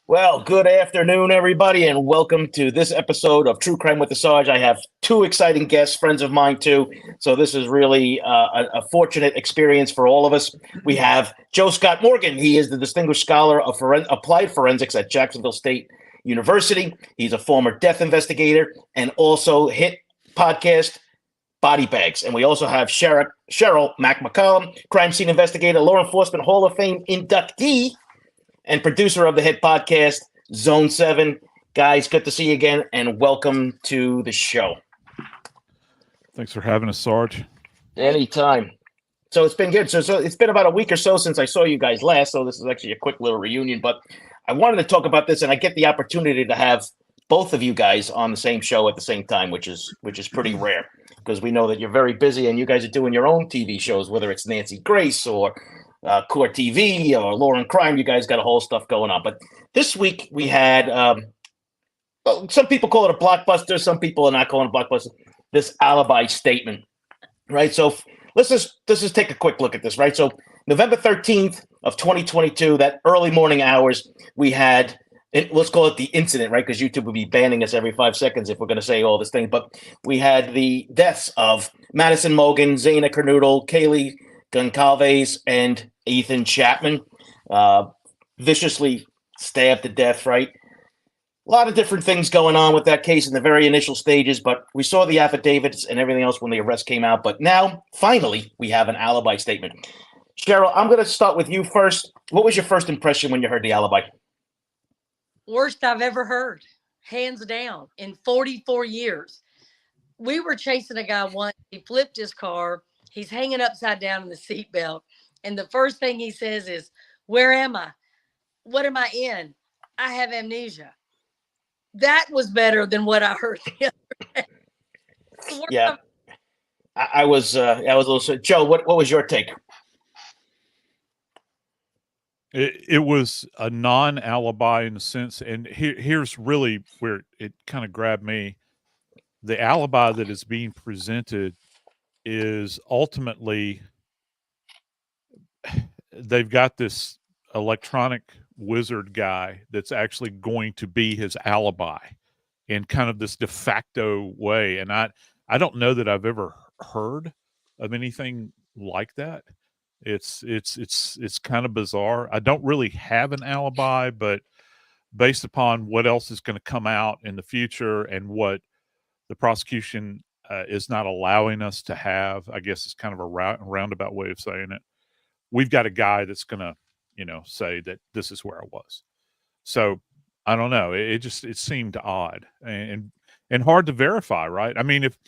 Well, good afternoon, everybody, and welcome to this episode of True Crime with the Sarge. I have two exciting guests, friends of mine too. So this is really a fortunate experience for all of us. We have Joe Scott Morgan. He is the Distinguished Scholar of Applied Forensics at Jacksonville State University. He's a former death investigator and also hit podcast Body Bags. And we also have Sheryl McCollum, crime scene investigator, law enforcement Hall of Fame inductee, and producer of the hit podcast Zone 7. Guys, good to see you again, and welcome to the show. Thanks for having us, Sarge. Anytime. So it's been good. So it's been about a week or so since I saw you guys last, so this is actually a quick little reunion, but I wanted to talk about this, and I get the opportunity to have both of you guys on the same show at the same time, which is pretty rare, because we know that you're very busy and you guys are doing your own TV shows, whether it's Nancy Grace or Court TV or Law and Crime. You guys got a whole stuff going on. But this week we had, well, some people call it a blockbuster. Some people are not calling it a blockbuster. This alibi statement, right? So let's just take a quick look at this, right? So November 13th of 2022, that early morning hours, we had, let's call it the incident, right? Because YouTube would be banning us every 5 seconds if we're going to say all this thing. But we had the deaths of Madison Mogen, Xana, Kernodle, Kaylee Goncalves, and Ethan Chapin, viciously stabbed to death, right? A lot of different things going on with that case in the very initial stages, but we saw the affidavits and everything else when the arrest came out. But now, finally, we have an alibi statement. Sheryl, I'm going to start with you first. What was your first impression when you heard the alibi? Worst I've ever heard, hands down, in 44 years. We were chasing a guy once. He flipped his car. He's hanging upside down in the seatbelt. And the first thing he says is, "Where am I? What am I in? I have amnesia." That was better than what I heard the other day. Yeah. I was a little. Joe, what was your take? It was a non-alibi in a sense, and here's really where it kind of grabbed me. The alibi that is being presented is ultimately, they've got this electronic wizard guy that's actually going to be his alibi in kind of this de facto way. And I don't know that I've ever heard of anything like that. It's kind of bizarre. I don't really have an alibi, but based upon what else is going to come out in the future and what the prosecution is not allowing us to have, I guess it's kind of a roundabout way of saying it. We've got a guy that's going to, say that this is where I was. So I don't know. It seemed odd and hard to verify, right? I mean, if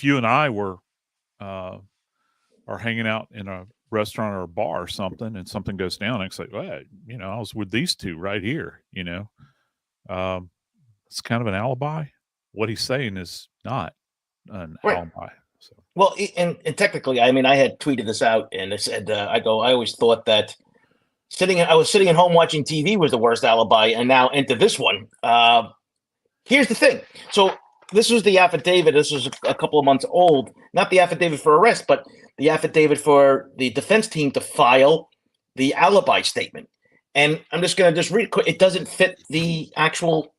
you and I were are hanging out in a restaurant or a bar or something, and something goes down, it's like, well, I was with these two right here. It's kind of an alibi. What he's saying is not an alibi. So. Well, and technically, I mean, I had tweeted this out, and it said, I always thought that I was sitting at home watching TV was the worst alibi, and now into this one. Here's the thing. So this was the affidavit. This was a couple of months old. Not the affidavit for arrest, but the affidavit for the defense team to file the alibi statement. And I'm just going to read it. It doesn't fit the actual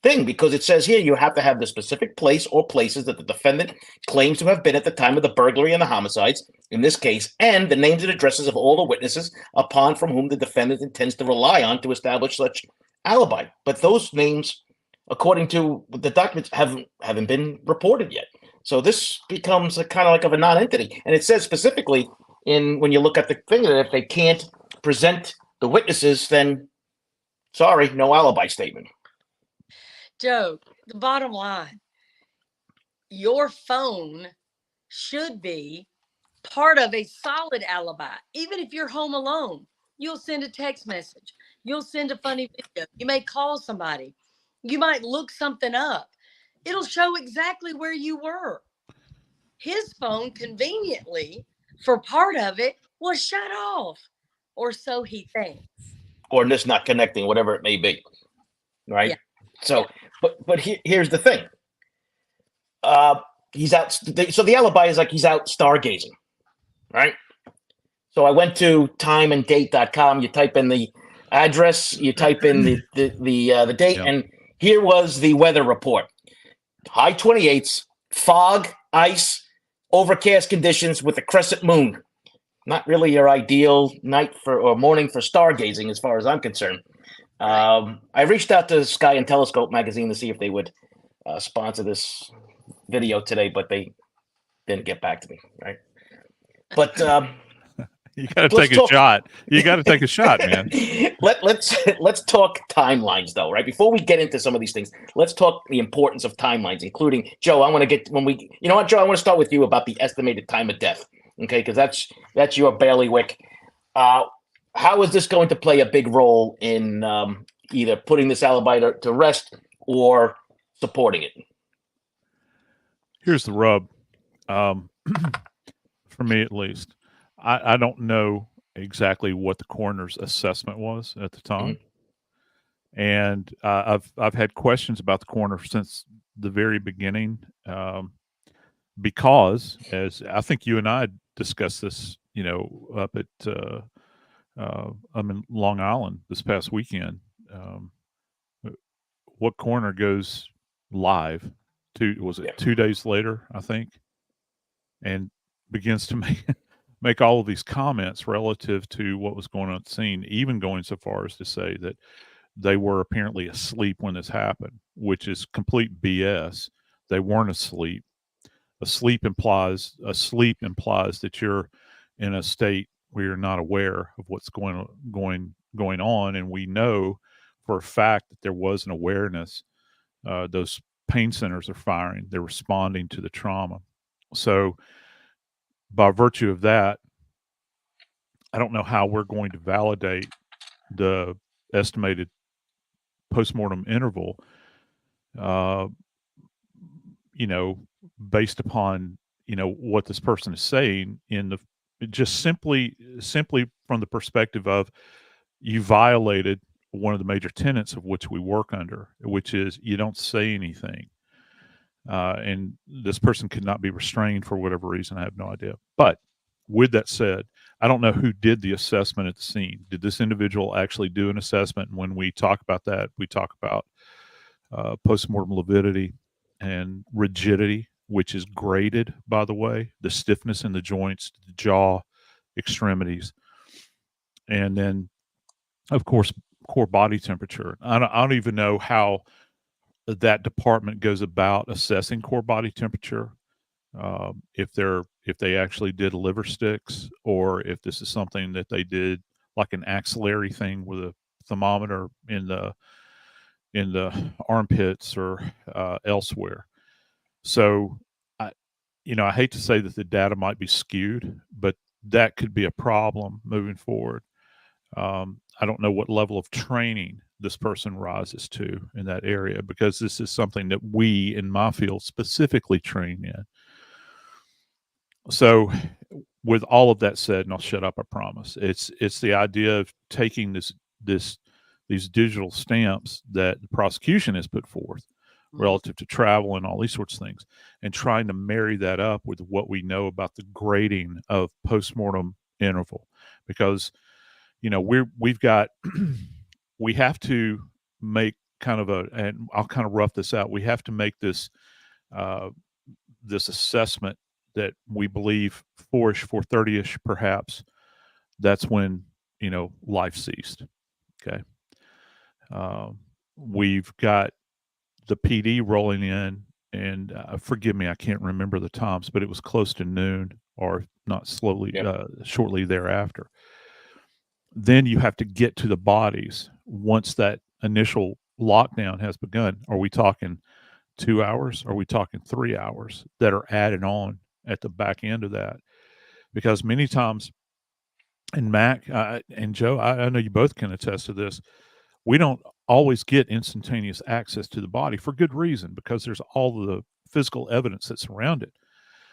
thing, because it says here you have to have the specific place or places that the defendant claims to have been at the time of the burglary and the homicides in this case, and the names and addresses of all the witnesses upon from whom the defendant intends to rely on to establish such alibi. But those names, according to the documents, haven't been reported yet. So this becomes a kind of like of a non-entity. And it says specifically when you look at the thing, that if they can't present the witnesses, then sorry, no alibi statement. Joe, the bottom line, your phone should be part of a solid alibi. Even if you're home alone, you'll send a text message. You'll send a funny video. You may call somebody. You might look something up. It'll show exactly where you were. His phone, conveniently, for part of it, was shut off. Or so he thinks. Or just not connecting, whatever it may be. Right? Yeah. So, but here's the thing. He's out. So the alibi is like he's out stargazing, right? So I went to timeanddate.com. You type in the address, you type in the date, Yep. and here was the weather report. High 28s, fog, ice, overcast conditions with a crescent moon. Not really your ideal night or morning for stargazing, as far as I'm concerned. I reached out to Sky and Telescope magazine to see if they would sponsor this video today, but they didn't get back to me. Right, but you got to take a shot. You got to take a shot, man. Let's talk timelines, though. Right, before we get into some of these things, let's talk the importance of timelines, including Joe. I want to get you know what, Joe. I want to start with you about the estimated time of death. Okay, because that's your bailiwick. How is this going to play a big role in either putting this alibi to rest or supporting it? Here's the rub. For me, at least, I don't know exactly what the coroner's assessment was at the time, and I've had questions about the coroner since the very beginning, because, as I think you and I discussed this, up at I'm in Long Island this past weekend. What coroner goes live? 2 days later, I think, and begins to make all of these comments relative to what was going on at the scene, even going so far as to say that they were apparently asleep when this happened, which is complete BS. They weren't asleep. Sleep implies that you're in a state where you're not aware of what's going on, and we know for a fact that there was an awareness. Those pain centers are firing; they're responding to the trauma. So, by virtue of that, I don't know how we're going to validate the estimated postmortem interval. Based upon what this person is saying just simply from the perspective of you violated one of the major tenets of which we work under, which is you don't say anything. And this person could not be restrained for whatever reason. I have no idea. But with that said, I don't know who did the assessment at the scene. Did this individual actually do an assessment? And when we talk about that, we talk about postmortem lividity and rigidity, which is graded, by the way, the stiffness in the joints, the jaw extremities, and then, of course, core body temperature. I don't even know how that department goes about assessing core body temperature, if they actually did liver sticks, or if this is something that they did like an axillary thing with a thermometer in the armpits or elsewhere. So I hate to say that the data might be skewed, but that could be a problem moving forward. I don't know what level of training this person rises to in that area, because this is something that we in my field specifically train in. So with all of that said, and I'll shut up, I promise, it's the idea of taking these digital stamps that the prosecution has put forth relative to travel and all these sorts of things, and trying to marry that up with what we know about the grading of postmortem interval, because we've got we have to make and I'll kind of rough this out. We have to make this assessment that we believe 4:30ish perhaps, that's when life ceased. Okay. We've got the PD rolling in, and forgive me, I can't remember the times, but it was close to noon, or not shortly thereafter. Then you have to get to the bodies once that initial lockdown has begun. Are we talking 2 hours? Are we talking 3 hours that are added on at the back end of that? Because many times, and Mac and Joe, I know you both can attest to this, we don't always get instantaneous access to the body for good reason, because there's all the physical evidence that's around it.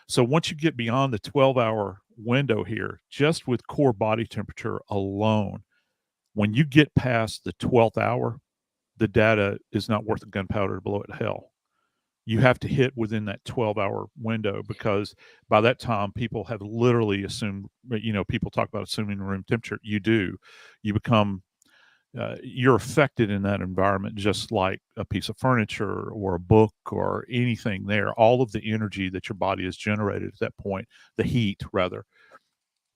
So once you get beyond the 12-hour window here, just with core body temperature alone, when you get past the 12th hour, the data is not worth the gunpowder to blow it to hell. You have to hit within that 12-hour window, because by that time, people have literally assumed, people talk about assuming room temperature. You do. You become you're affected in that environment just like a piece of furniture or a book or anything there. All of the energy that your body has generated at that point, the heat rather,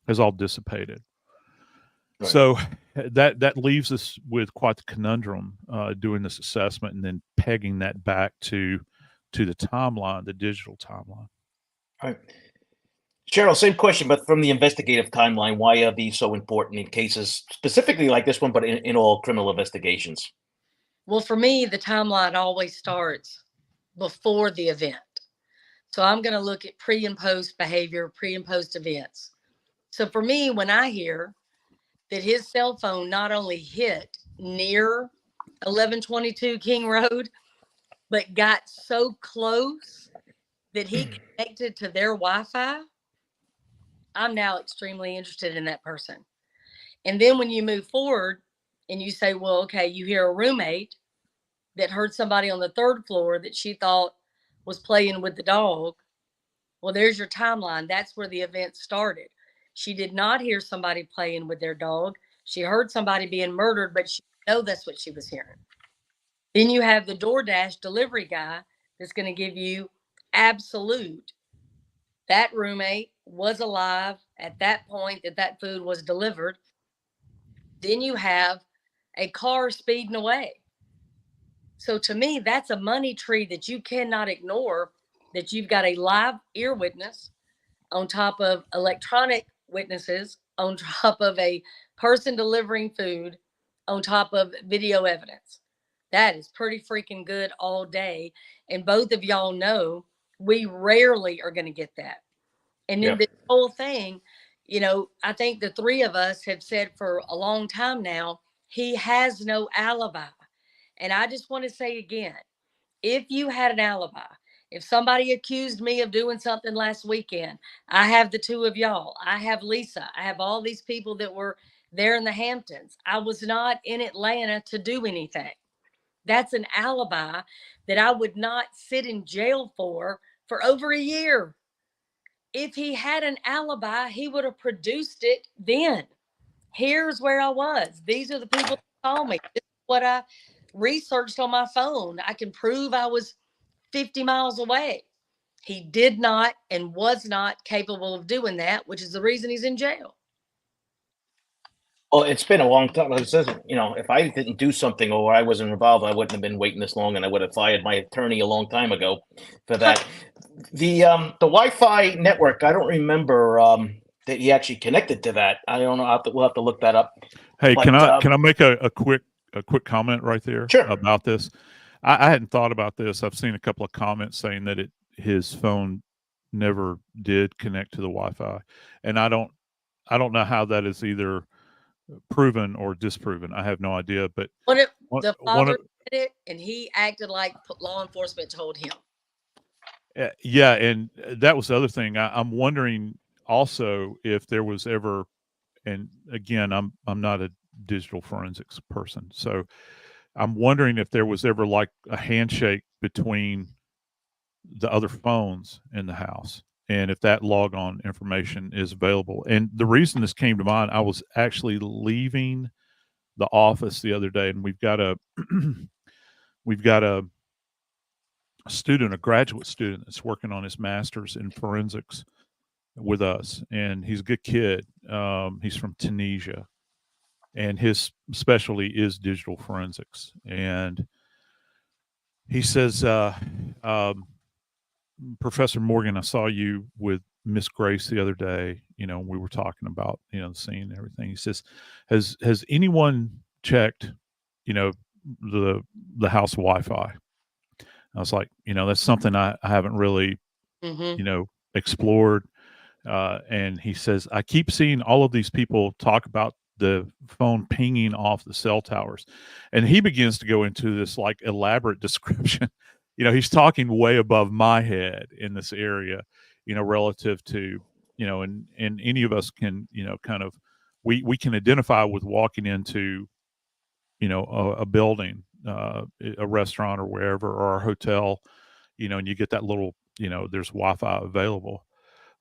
has all dissipated. Right. So that leaves us with quite the conundrum doing this assessment and then pegging that back to the timeline, the digital timeline. All right. Sheryl, same question, but from the investigative timeline, why are these so important in cases specifically like this one, but in all criminal investigations? Well, for me, the timeline always starts before the event. So I'm going to look at pre and post behavior, pre and post events. So for me, when I hear that his cell phone not only hit near 1122 King Road, but got so close that he connected to their Wi-Fi, I'm now extremely interested in that person. And then when you move forward and you say, well, okay, you hear a roommate that heard somebody on the third floor that she thought was playing with the dog. Well, there's your timeline. That's where the event started. She did not hear somebody playing with their dog. She heard somebody being murdered, but she didn't know that's what she was hearing. Then you have the DoorDash delivery guy that's going to give you absolute. That roommate was alive at that point that food was delivered. Then you have a car speeding away. So to me, that's a money tree that you cannot ignore, that you've got a live ear witness on top of electronic witnesses, on top of a person delivering food, on top of video evidence. That is pretty freaking good all day. And both of y'all know we rarely are going to get that. And then this whole thing, I think the three of us have said for a long time now, he has no alibi. And I just want to say again, if you had an alibi, if somebody accused me of doing something last weekend, I have the two of y'all. I have Lisa. I have all these people that were there in the Hamptons. I was not in Atlanta to do anything. That's an alibi that I would not sit in jail for over a year. If he had an alibi, he would have produced it then. Here's where I was. These are the people that called me. This is what I researched on my phone. I can prove I was 50 miles away. He did not and was not capable of doing that, which is the reason he's in jail. Well, it's been a long time. It says, if I didn't do something or I wasn't involved, I wouldn't have been waiting this long, and I would have fired my attorney a long time ago for that. The Wi-Fi network, I don't remember that he actually connected to that. I don't know. We'll have to look that up. Hey, but, can I make a quick comment right there? Sure. About this? I hadn't thought about this. I've seen a couple of comments saying that his phone never did connect to the Wi-Fi, and I don't know how that is either proven or disproven. I have no idea. But the father did it, and he acted like law enforcement told him. Yeah, and that was the other thing. I'm wondering also if there was ever, and again, I'm not a digital forensics person, so I'm wondering if there was ever like a handshake between the other phones in the house, and if that logon information is available. And the reason this came to mind, I was actually leaving the office the other day, and we've got a student, a graduate student that's working on his master's in forensics with us, and he's a good kid. He's from Tunisia, and his specialty is digital forensics. And he says, Professor Morgan, I saw you with Miss Grace the other day. We were talking about, the scene and everything. He says, has anyone checked, the house Wi-Fi? I was like, that's something I haven't really, explored. And he says, I keep seeing all of these people talk about the phone pinging off the cell towers. And he begins to go into this like elaborate description. He's talking way above my head in this area, relative to, and any of us can, kind of, we can identify with walking into, a building, a restaurant or wherever, or a hotel, and you get that little, there's Wi-Fi available.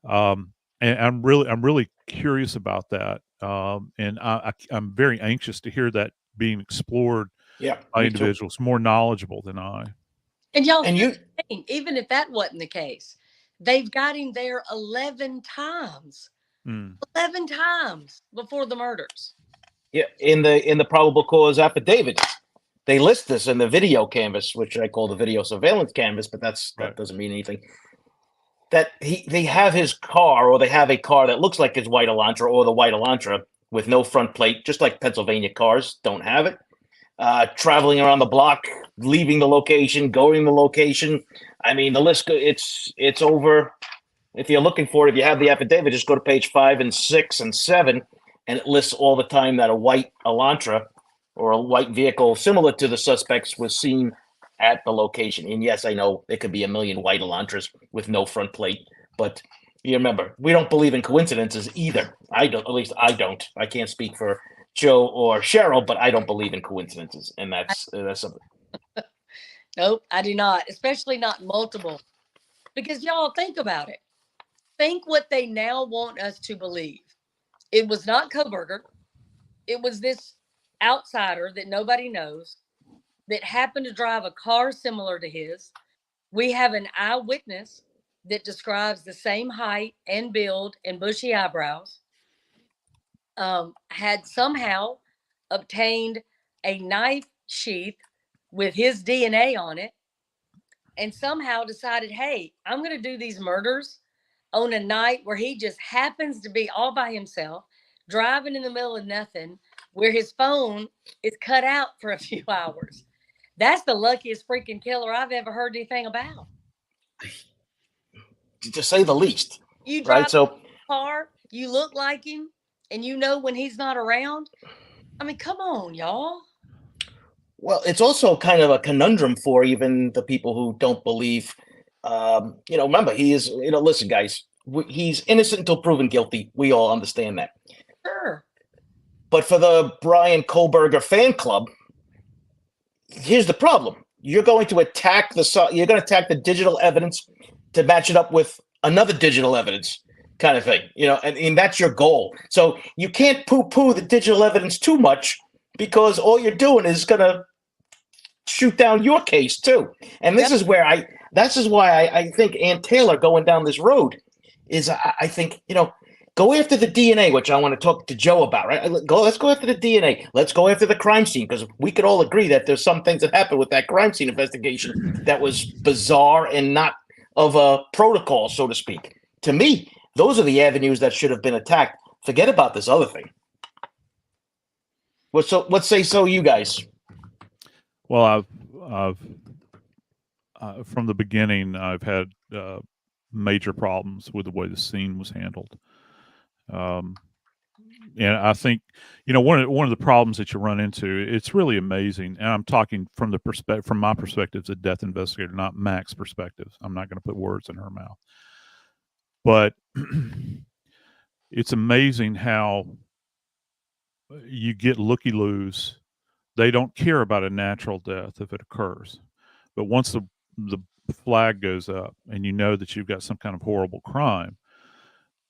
And I'm really curious about that. And I'm very anxious to hear that being explored Yeah, by me too. individuals more knowledgeable than I. And y'all, And you, even if that wasn't the case, they've got him there 11 times. 11 times before the murders. yeah, in the probable cause affidavit, they list this in the video canvas, which I call the video surveillance canvas, but that Right. doesn't mean anything. That they have his car, or they have a car that looks like his white Elantra, or the white Elantra with no front plate, just like Pennsylvania cars don't have it. Traveling around the block, leaving the location, going to the location. I mean, the list, it's over. If you're looking for it, if you have the affidavit, just go to page 5 and 6 and 7, and it lists all the time that a white Elantra or a white vehicle similar to the suspects was seen at the location. And yes, I know it could be a million white Elantras with no front plate, but you remember, we don't believe in coincidences either. I don't, at least I don't. I can't speak for Joe or Sheryl, but I don't believe in coincidences, and that's something. Nope, I do not, especially not multiple. Because y'all think about it. Think what they now want us to believe. It was not Kohberger. It was this outsider that nobody knows that happened to drive a car similar to his. We have an eyewitness that describes the same height and build and bushy eyebrows. Had somehow obtained a knife sheath with his DNA on it, and somehow decided, hey, I'm going to do these murders on a night where he just happens to be all by himself, driving in the middle of nothing, where his phone is cut out for a few hours. That's the luckiest freaking killer I've ever heard anything about. To say the least. You drive right? So a car, you look like him, and you know when he's not around. I mean, come on, y'all. well, it's also kind of a conundrum for even the people who don't believe. Remember, he is. Listen, guys, he's innocent until proven guilty. We all understand that. Sure. But for the Bryan Kohberger fan club, here's the problem: you're going to attack the digital evidence to match it up with another digital evidence kind of thing, and that's your goal. So you can't poo-poo the digital evidence too much, because all you're doing is going to shoot down your case too. And this is why I think Ann Taylor going down this road is, I think, go after the DNA, which I want to talk to Joe about, right? Let's go after the DNA. Let's go after the crime scene, because we could all agree that there's some things that happened with that crime scene investigation that was bizarre and not of a protocol, so to speak. To me, those are the avenues that should have been attacked. Forget about this other thing. What say so, you guys? Well, I've from the beginning, I've had major problems with the way the scene was handled. And I think, one of the problems that you run into, it's really amazing. And I'm talking from my perspective as a death investigator, not Mac's perspective. I'm not going to put words in her mouth, but it's amazing how you get looky-loos. They don't care about a natural death if it occurs, but once the flag goes up and you know that you've got some kind of horrible crime,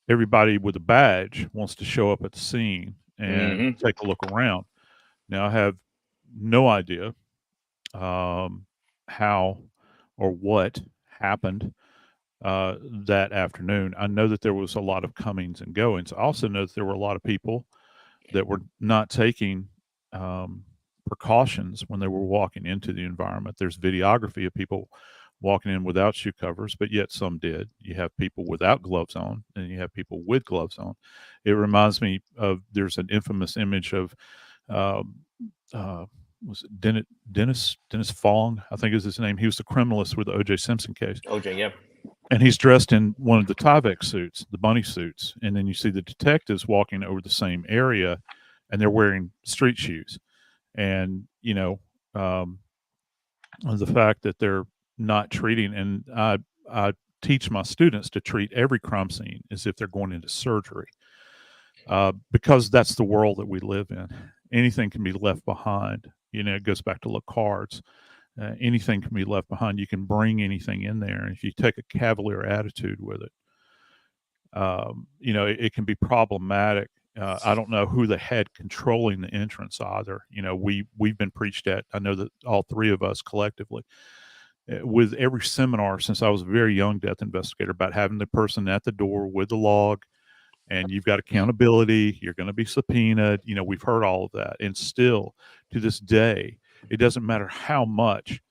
everybody with a badge wants to show up at the scene and take a look around. Now, I have no idea how or what happened that afternoon. I know that there was a lot of comings and goings. I also know that there were a lot of people that were not taking precautions when they were walking into the environment. There's videography of people walking in without shoe covers, but yet some did. You have people without gloves on, and you have people with gloves on. It reminds me of, there's an infamous image of was it Dennis Fong, I think is his name. He was the criminalist with the O.J. Simpson case. OJ, yeah. And he's dressed in one of the Tyvek suits, the bunny suits, and then you see the detectives walking over the same area, and they're wearing street shoes. And the fact that they're not treating, and I teach my students to treat every crime scene as if they're going into surgery, because that's the world that we live in. Anything can be left behind. It goes back to look cards. Anything can be left behind. You can bring anything in there, and if you take a cavalier attitude with it, it can be problematic. I don't know who they had controlling the entrance either. You know, we've been preached at. I know that all three of us collectively, with every seminar since I was a very young death investigator, about having the person at the door with the log, and you've got accountability. You're going to be subpoenaed. You know, we've heard all of that, and still to this day, it doesn't matter how much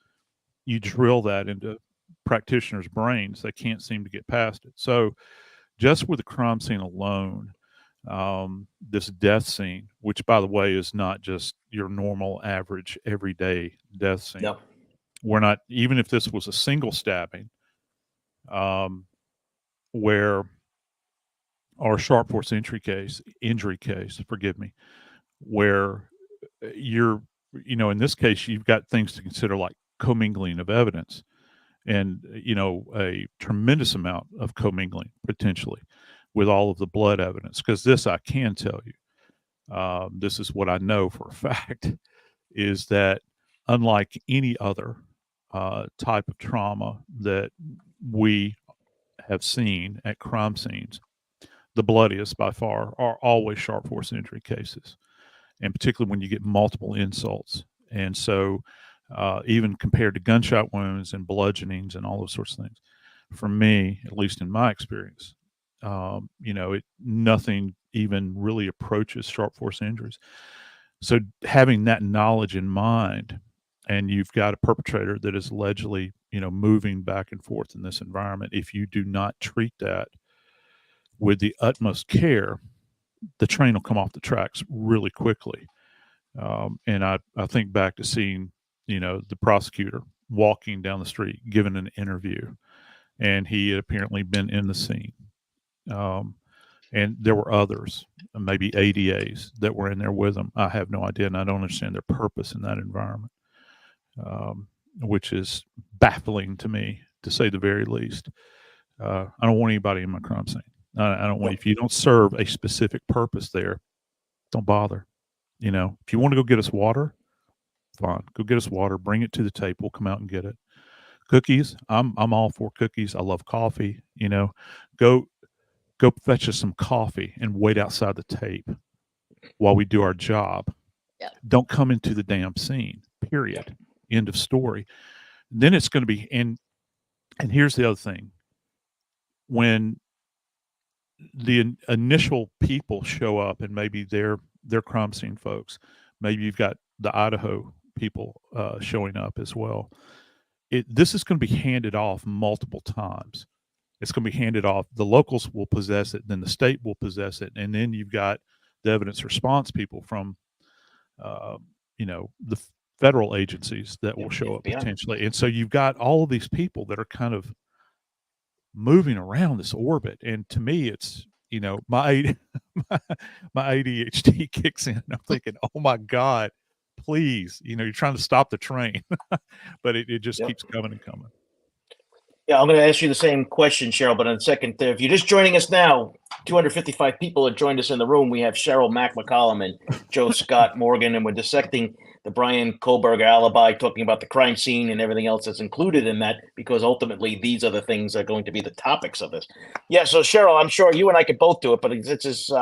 you drill that into practitioners' brains, they can't seem to get past it. So, just with the crime scene alone, this death scene, which by the way is not just your normal average everyday death scene. No. We're not, even if this was a single stabbing, where our sharp force injury case, forgive me, where you're, you know, in this case, you've got things to consider like commingling of evidence, and, you know, a tremendous amount of commingling potentially with all of the blood evidence. Because this, I can tell you, this is what I know for a fact, is that unlike any other type of trauma that we have seen at crime scenes, the bloodiest by far are always sharp force injury cases, and particularly when you get multiple insults. And so, even compared to gunshot wounds and bludgeonings and all those sorts of things, for me, at least in my experience, you know, nothing even really approaches sharp force injuries. So having that knowledge in mind, and you've got a perpetrator that is allegedly, you know, moving back and forth in this environment, if you do not treat that with the utmost care, the train will come off the tracks really quickly. And I think back to seeing, you know, the prosecutor walking down the street, giving an interview, and he had apparently been in the scene. And there were others, maybe ADAs, that were in there with them. I have no idea, and I don't understand their purpose in that environment, which is baffling to me, to say the very least. I don't want anybody in my crime scene. I don't want, if you don't serve a specific purpose there, don't bother. You know, if you want to go get us water, fine, go get us water, bring it to the tape. We'll come out and get it. Cookies, I'm all for cookies. I love coffee. You know, go fetch us some coffee and wait outside the tape while we do our job. Yep. Don't come into the damn scene, period. End of story. Then it's going to be, and here's the other thing. When the initial people show up, and maybe they're crime scene folks, maybe you've got the Idaho people showing up as well. This is going to be handed off multiple times. It's going to be handed off. The locals will possess it, then the state will possess it, and then you've got the evidence response people from, you know, the federal agencies that will show up potentially. And so you've got all of these people that are kind of moving around this orbit. And to me, it's, you know, my ADHD kicks in. I'm thinking, oh my God, please, you know, you're trying to stop the train, but it just keeps coming and coming. Yeah, I'm going to ask you the same question, Sheryl, but in a second. If you're just joining us now, 255 people have joined us in the room. We have Sheryl, McCollum, and Joe Scott Morgan, and we're dissecting the Bryan Kohberger alibi, talking about the crime scene and everything else that's included in that, because ultimately these are the things that are going to be the topics of this. Yeah, so Sheryl, I'm sure you and I could both do it, but this is,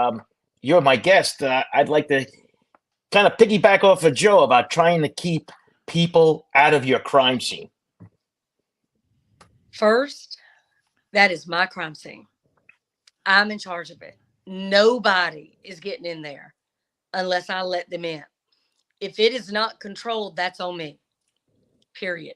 you're my guest. I'd like to kind of piggyback off of Joe about trying to keep people out of your crime scene. First, that is my crime scene. I'm in charge of it. Nobody is getting in there unless I let them in. If it is not controlled, that's on me, period.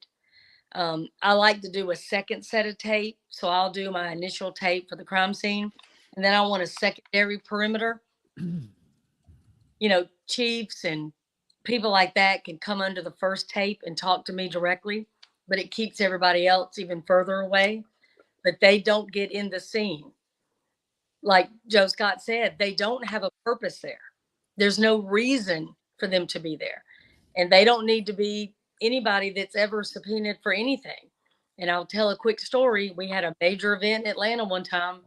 I like to do a second set of tape. So I'll do my initial tape for the crime scene, and then I want a secondary perimeter. You know, chiefs and people like that can come under the first tape and talk to me directly, but it keeps everybody else even further away. But they don't get in the scene. Like Joe Scott said, they don't have a purpose there. There's no reason for them to be there. And they don't need to be anybody that's ever subpoenaed for anything. And I'll tell a quick story. We had a major event in Atlanta one time,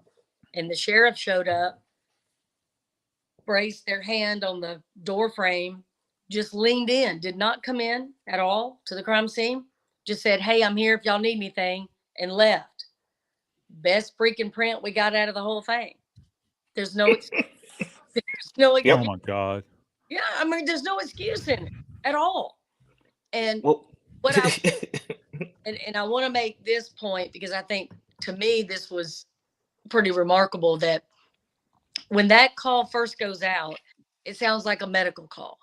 and the sheriff showed up, braced their hand on the door frame, just leaned in, did not come in at all to the crime scene, just said, "Hey, I'm here if y'all need anything," and left. Best freaking print we got out of the whole thing. There's no excuse. There's no Oh excuse. my God. Yeah, I mean, there's no excuse in it at all. And Well, what I and I want to make this point because I think to me this was pretty remarkable that when that call first goes out, it sounds like a medical call.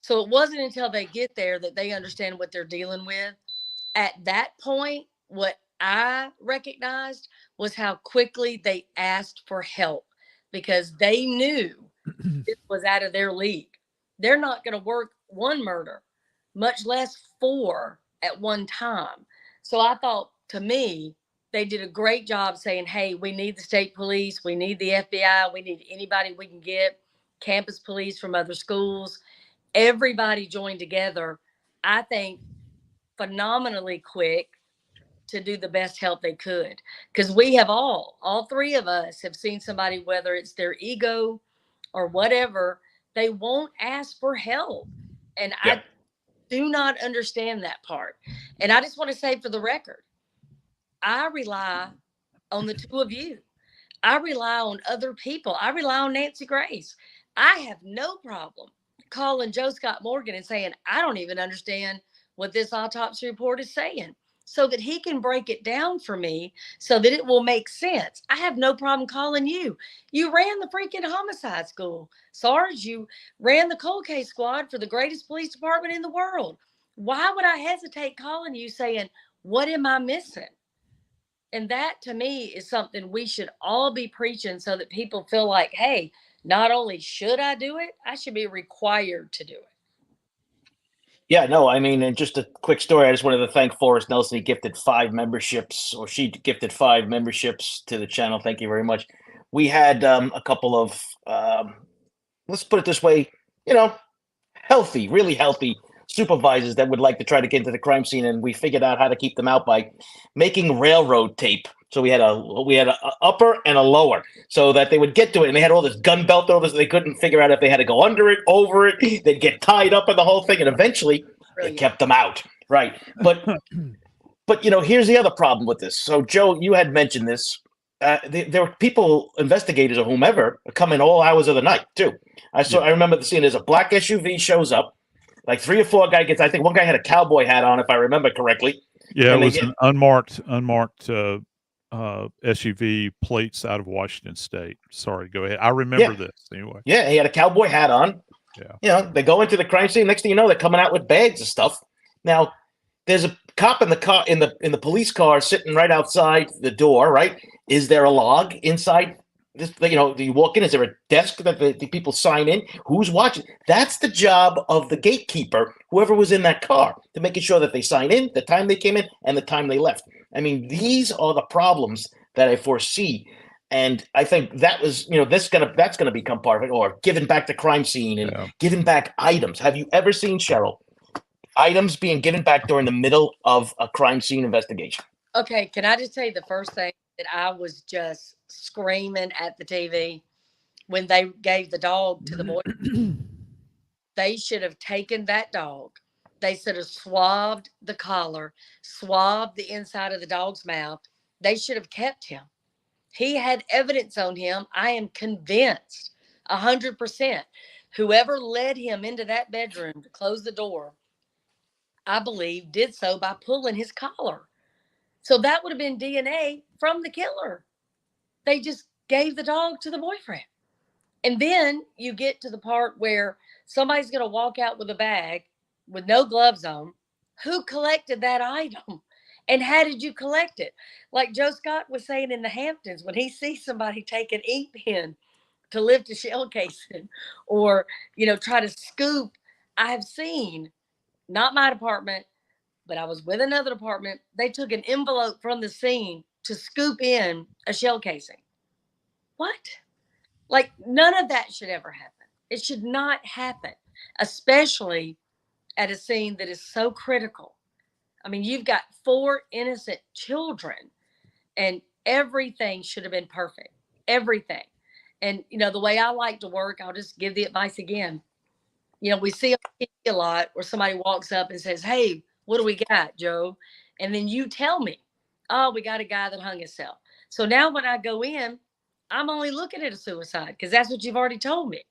So it wasn't until they get there that they understand what they're dealing with. At that point, what I recognized was how quickly they asked for help because they knew it was out of their league. They're not going to work one murder, much less four at one time. So I thought, to me, they did a great job saying, hey, we need the state police, we need the FBI, we need anybody we can get, campus police from other schools. Everybody joined together, I think, phenomenally quick to do the best help they could. Because we have all three of us have seen somebody, whether it's their ego or whatever, they won't ask for help. And Yeah. I do not understand that part. And I just want to say for the record, I rely on the two of you. I rely on other people. I rely on Nancy Grace. I have no problem calling Joe Scott Morgan and saying, I don't even understand what this autopsy report is saying, so that he can break it down for me so that it will make sense. I have no problem calling you. You ran the freaking homicide school. Sarge, you ran the cold case squad for the greatest police department in the world. Why would I hesitate calling you saying, what am I missing? And that to me is something we should all be preaching so that people feel like, hey, not only should I do it, I should be required to do it. Yeah, no, I mean, and just a quick story. I just wanted to thank Forrest Nelson. He gifted 5 memberships, or she gifted 5 memberships to the channel. Thank you very much. We had a couple of, let's put it this way, healthy, really healthy supervisors that would like to try to get into the crime scene, and we figured out how to keep them out by making railroad tape. So we had a upper and a lower, so that they would get to it, and they had all this gun belt over, so they couldn't figure out if they had to go under it, over it. They'd get tied up in the whole thing, and eventually it kept them out. Right, but here's the other problem with this. So Joe, you had mentioned this. There were people, investigators or whomever, come in all hours of the night too. I remember the scene. There's a black SUV shows up, like 3 or 4 guys gets. I think one guy had a cowboy hat on, if I remember correctly. Yeah, it was an unmarked SUV, plates out of Washington State. Sorry, go ahead. I remember this anyway. Yeah, he had a cowboy hat on. Yeah. They go into the crime scene. Next thing you know, they're coming out with bags of stuff. Now, there's a cop in the car, in the police car, sitting right outside the door. Right? Is there a log inside? This, do you walk in? Is there a desk that the people sign in? Who's watching? That's the job of the gatekeeper, whoever was in that car, to making sure that they sign in, the time they came in, and the time they left. I mean, these are the problems that I foresee, and I think that was, that's gonna become part of it, or giving back the crime scene and giving back items. Have you ever seen, Sheryl, items being given back during the middle of a crime scene investigation? Okay, can I just tell you the first thing that I was just screaming at the TV when they gave the dog to the boy? They should have taken that dog. They should have swabbed the collar, swabbed the inside of the dog's mouth. They should have kept him. He had evidence on him. I am convinced 100%. Whoever led him into that bedroom to close the door, I believe, did so by pulling his collar. So that would have been DNA from the killer. They just gave the dog to the boyfriend. And then you get to the part where somebody's going to walk out with a bag with no gloves on. Who collected that item? And how did you collect it? Like Joe Scott was saying in the Hamptons, when he sees somebody take an ink pen to lift a shell casing or, try to scoop. I have seen, not my department, but I was with another department. They took an envelope from the scene to scoop in a shell casing. What? Like, none of that should ever happen. It should not happen, especially at a scene that is so critical. I mean, you've got 4 innocent children, and everything should have been perfect. Everything. And, the way I like to work, I'll just give the advice again. We see on TV a lot where somebody walks up and says, hey, what do we got, Joe? And then you tell me, oh, we got a guy that hung himself. So now when I go in, I'm only looking at a suicide because that's what you've already told me.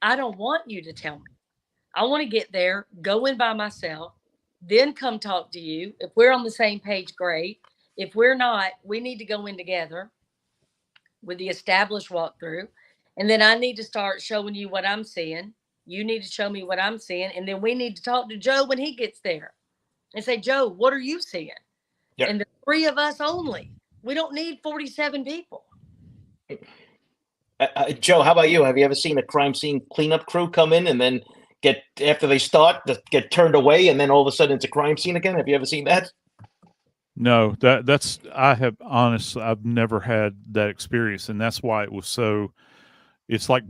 I don't want you to tell me. I want to get there, go in by myself, then come talk to you. If we're on the same page, great. If we're not, we need to go in together with the established walkthrough. And then I need to start showing you what I'm seeing. You need to show me what I'm seeing. And then we need to talk to Joe when he gets there and say, Joe, what are you seeing? Yeah. And the 3 of us only. We don't need 47 people. Joe, how about you? Have you ever seen a crime scene cleanup crew come in and then after they start, get turned away, and then all of a sudden it's a crime scene again? Have you ever seen that? No, I've never had that experience, and that's why it was so. It's like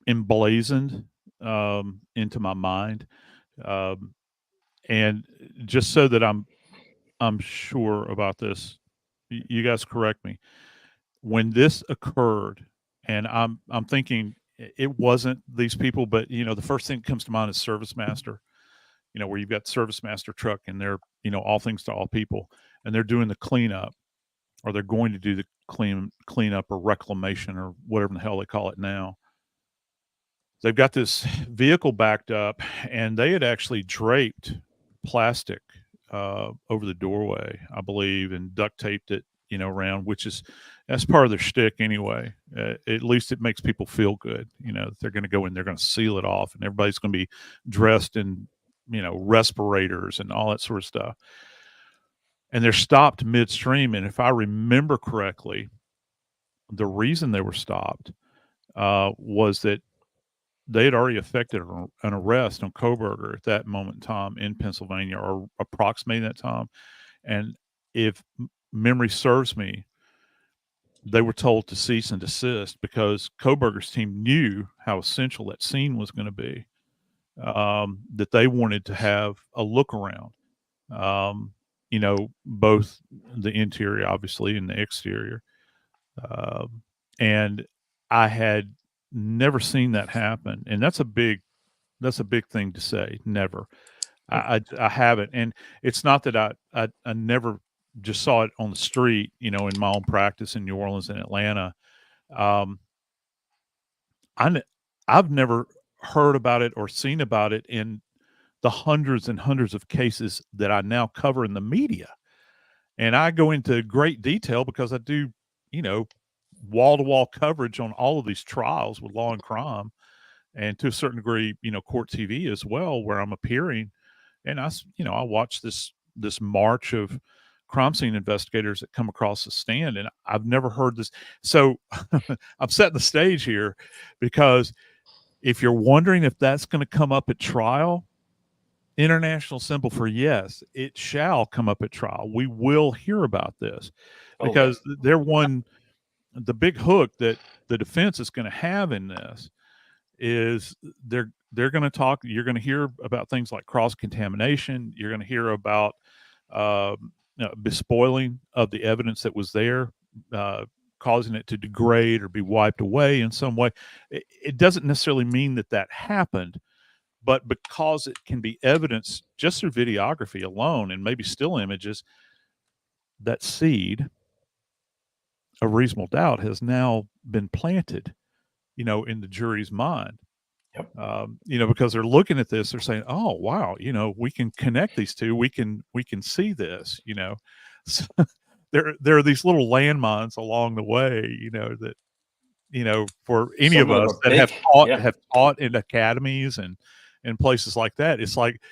emblazoned into my mind, and just so that I'm sure about this, you guys correct me. When this occurred, and I'm thinking it wasn't these people, but the first thing that comes to mind is Service Master. Where you've got Service Master truck, and they're all things to all people, and they're doing the cleanup, or they're going to do the cleanup or reclamation or whatever the hell they call it now. They've got this vehicle backed up, and they had actually draped plastic over the doorway, I believe, and duct taped it, around, that's part of their shtick anyway. At least it makes people feel good, that they're going to go in, they're going to seal it off, and everybody's going to be dressed in, respirators and all that sort of stuff. And they're stopped midstream. And if I remember correctly, the reason they were stopped was that they had already effected an arrest on Kohberger at that moment in time in Pennsylvania, or approximating that time. And if memory serves me, they were told to cease and desist because Kohberger's team knew how essential that scene was going to be, that they wanted to have a look around, both the interior, obviously, and the exterior. And I had never seen that happen. And that's a big thing to say. Never. I haven't. And it's not that I never just saw it on the street, in my own practice in New Orleans and Atlanta. I've never heard about it or seen about it in the hundreds and hundreds of cases that I now cover in the media. And I go into great detail because I do, wall-to-wall coverage on all of these trials with law and crime, and to a certain degree, court TV as well, where I'm appearing. And I watch this march of crime scene investigators that come across the stand, and I've never heard this. So I'm setting the stage here, because if you're wondering if that's going to come up at trial, international symbol for yes, it shall come up at trial. We will hear about this, because the big hook that the defense is going to have in this is they're going to talk. You're going to hear about things like cross-contamination. You're going to hear about bespoiling of the evidence that was there, causing it to degrade or be wiped away in some way. It doesn't necessarily mean that happened, but because it can be evidence just through videography alone and maybe still images, that seed of reasonable doubt has now been planted, in the jury's mind. Yep. Because they're looking at this, they're saying, "Oh, wow, we can connect these two. We can see this." So there are these little landmines along the way, that for any Some of us that big, have taught in academies and places like that, it's like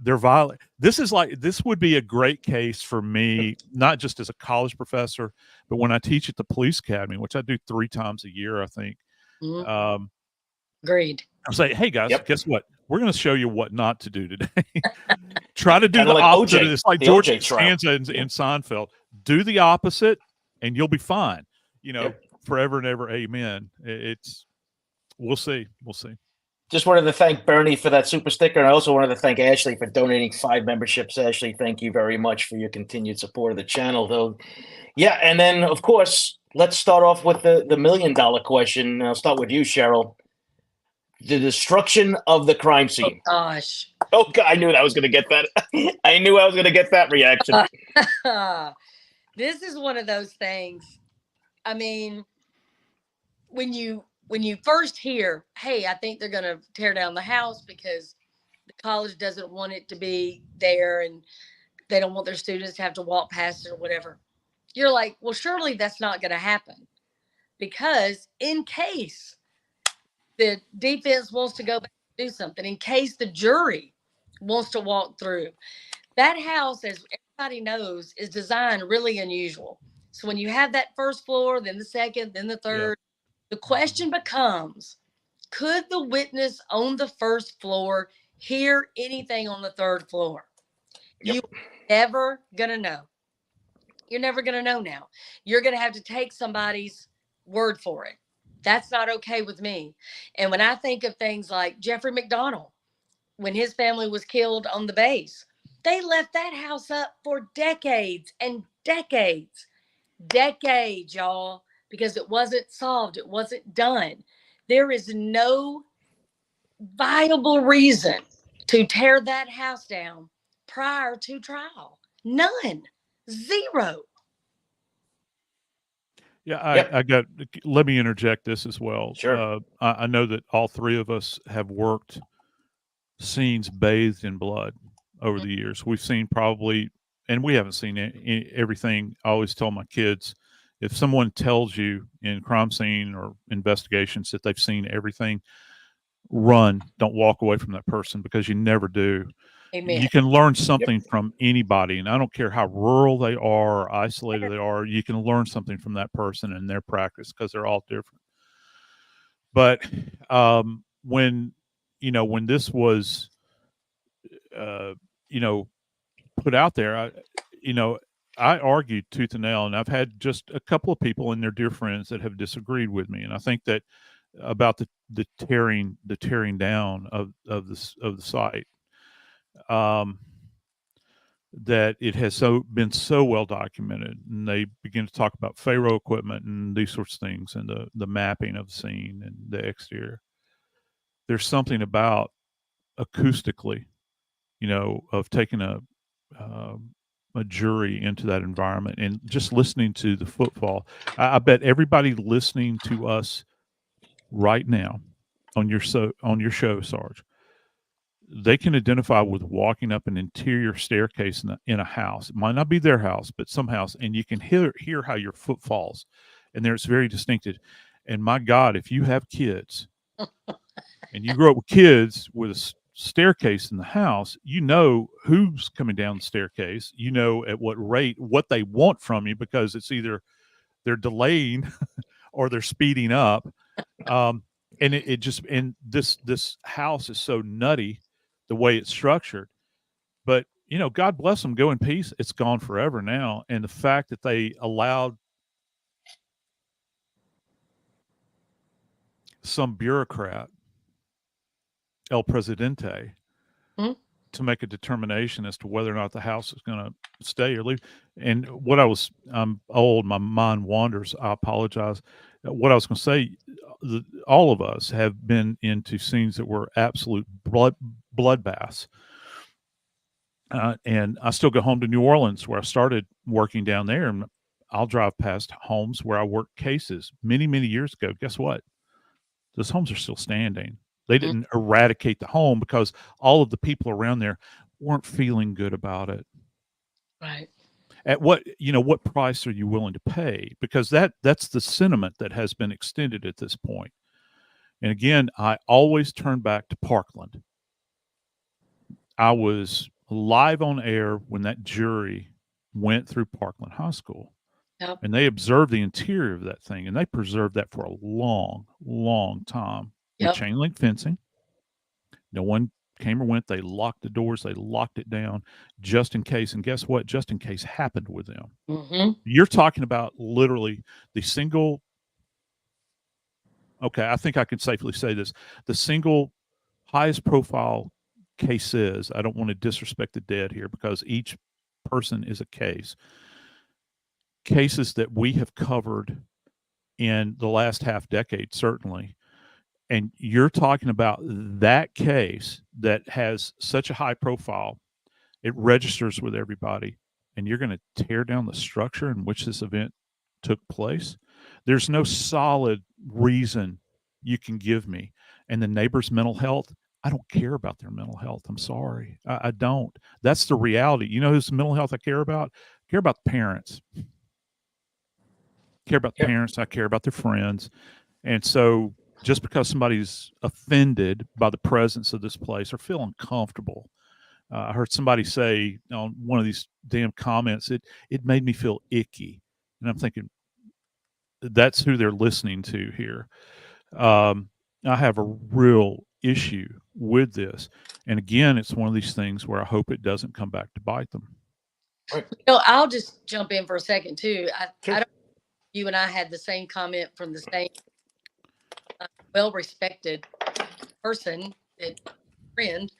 they're violent. This would be a great case for me, not just as a college professor, but when I teach at the police academy, which I do 3 times a year, I think. Mm-hmm. Agreed. I'm saying, hey guys, Yep. guess what? We're going to show you what not to do today. Try to do Kinda the like opposite. OJ, It's like the George OJ trial. Costanza in Seinfeld. Do the opposite, and you'll be fine. Yep. Forever and ever, amen. We'll see. Just wanted to thank Bernie for that super sticker. And I also wanted to thank Ashley for donating 5 memberships. Ashley, thank you very much for your continued support of the channel, though. Yeah, and then, of course, let's start off with the $1 million question. I'll start with you, Sheryl. The destruction of the crime scene. Oh, gosh. Oh, God, I knew I was going to get that. I knew I was going to get that reaction. This is one of those things. I mean, when you first hear, hey, I think they're going to tear down the house because the college doesn't want it to be there and they don't want their students to have to walk past it or whatever. You're like, well, surely that's not going to happen, because in case the defense wants to go back and do something, in case the jury wants to walk through, that house, as everybody knows, is designed really unusual. So when you have that first floor, then the second, then the third, the question becomes, could the witness on the first floor hear anything on the third floor? Yep. You're never going to know. You're never going to know now. You're going to have to take somebody's word for it. That's not okay with me. And when I think of things like Jeffrey McDonald, when his family was killed on the base, they left that house up for decades and decades, y'all, because it wasn't solved. It wasn't done. There is no viable reason to tear that house down prior to trial. None. Zero. Yeah, Yep. I got. Let me interject this as well. Sure. I know that all three of us have worked scenes bathed in blood over the years. We've seen probably, and we haven't seen everything. I always tell my kids, if someone tells you in crime scene or investigations that they've seen everything, run. Don't walk away from that person, because you never do. Amen. You can learn something from anybody, and I don't care how rural they are or isolated they are. You can learn something from that person and their practice, because they're all different. But when this was put out there, I argued tooth and nail, and I've had just a couple of people and their dear friends that have disagreed with me, and I think that about the tearing down of the site. That it has been so well documented, and they begin to talk about Pharaoh equipment and these sorts of things, and the mapping of the scene and the exterior. There's something about acoustically, of taking a jury into that environment and just listening to the footfall. I bet everybody listening to us right now on your show, Sarge, they can identify with walking up an interior staircase in a house. It might not be their house, but some house, and you can hear how your foot falls, and there it's very distinctive. And my God, if you have kids and you grow up with kids with a staircase in the house, you know who's coming down the staircase, at what rate, what they want from you, because it's either they're delaying or they're speeding up. And it just, and this house is so nutty the way it's structured, but God bless them, go in peace. It's gone forever now. And the fact that they allowed some bureaucrat, El Presidente, to make a determination as to whether or not the house is going to stay or leave. And I'm old, my mind wanders, I apologize. What I was going to say, all of us have been into scenes that were absolute bloodbaths. And I still go home to New Orleans, where I started working down there, and I'll drive past homes where I worked cases many, many years ago. Guess what? Those homes are still standing. They didn't eradicate the home because all of the people around there weren't feeling good about it. Right. At what price are you willing to pay? Because that's the sentiment that has been extended at this point. And again, I always turn back to Parkland. I was live on air when that jury went through Parkland High School. Yep. And they observed the interior of that thing, and they preserved that for a long, long time with chain link fencing. No one came or went. They locked the doors. They locked it down just in case. And guess what? Just in case happened with them. Mm-hmm. You're talking about literally the single. Okay, I think I can safely say this. The single highest profile cases. I don't want to disrespect the dead here, because each person is a case. Cases that we have covered in the last half decade, certainly. And you're talking about that case that has such a high profile, it registers with everybody, and you're going to tear down the structure in which this event took place. There's no solid reason you can give me. And the neighbor's mental health, I don't care about their mental health. I'm sorry. I don't. That's the reality. You know whose mental health I care about? I care about the parents. I care about the parents. I care about their friends. And so just because somebody's offended by the presence of this place or feel uncomfortable, I heard somebody say on one of these damn comments, it made me feel icky. And I'm thinking, that's who they're listening to here. I have a real issue with this. And again, it's one of these things where I hope it doesn't come back to bite them. I'll just jump in for a second too. I don't, you and I had the same comment from the same well-respected person, friend.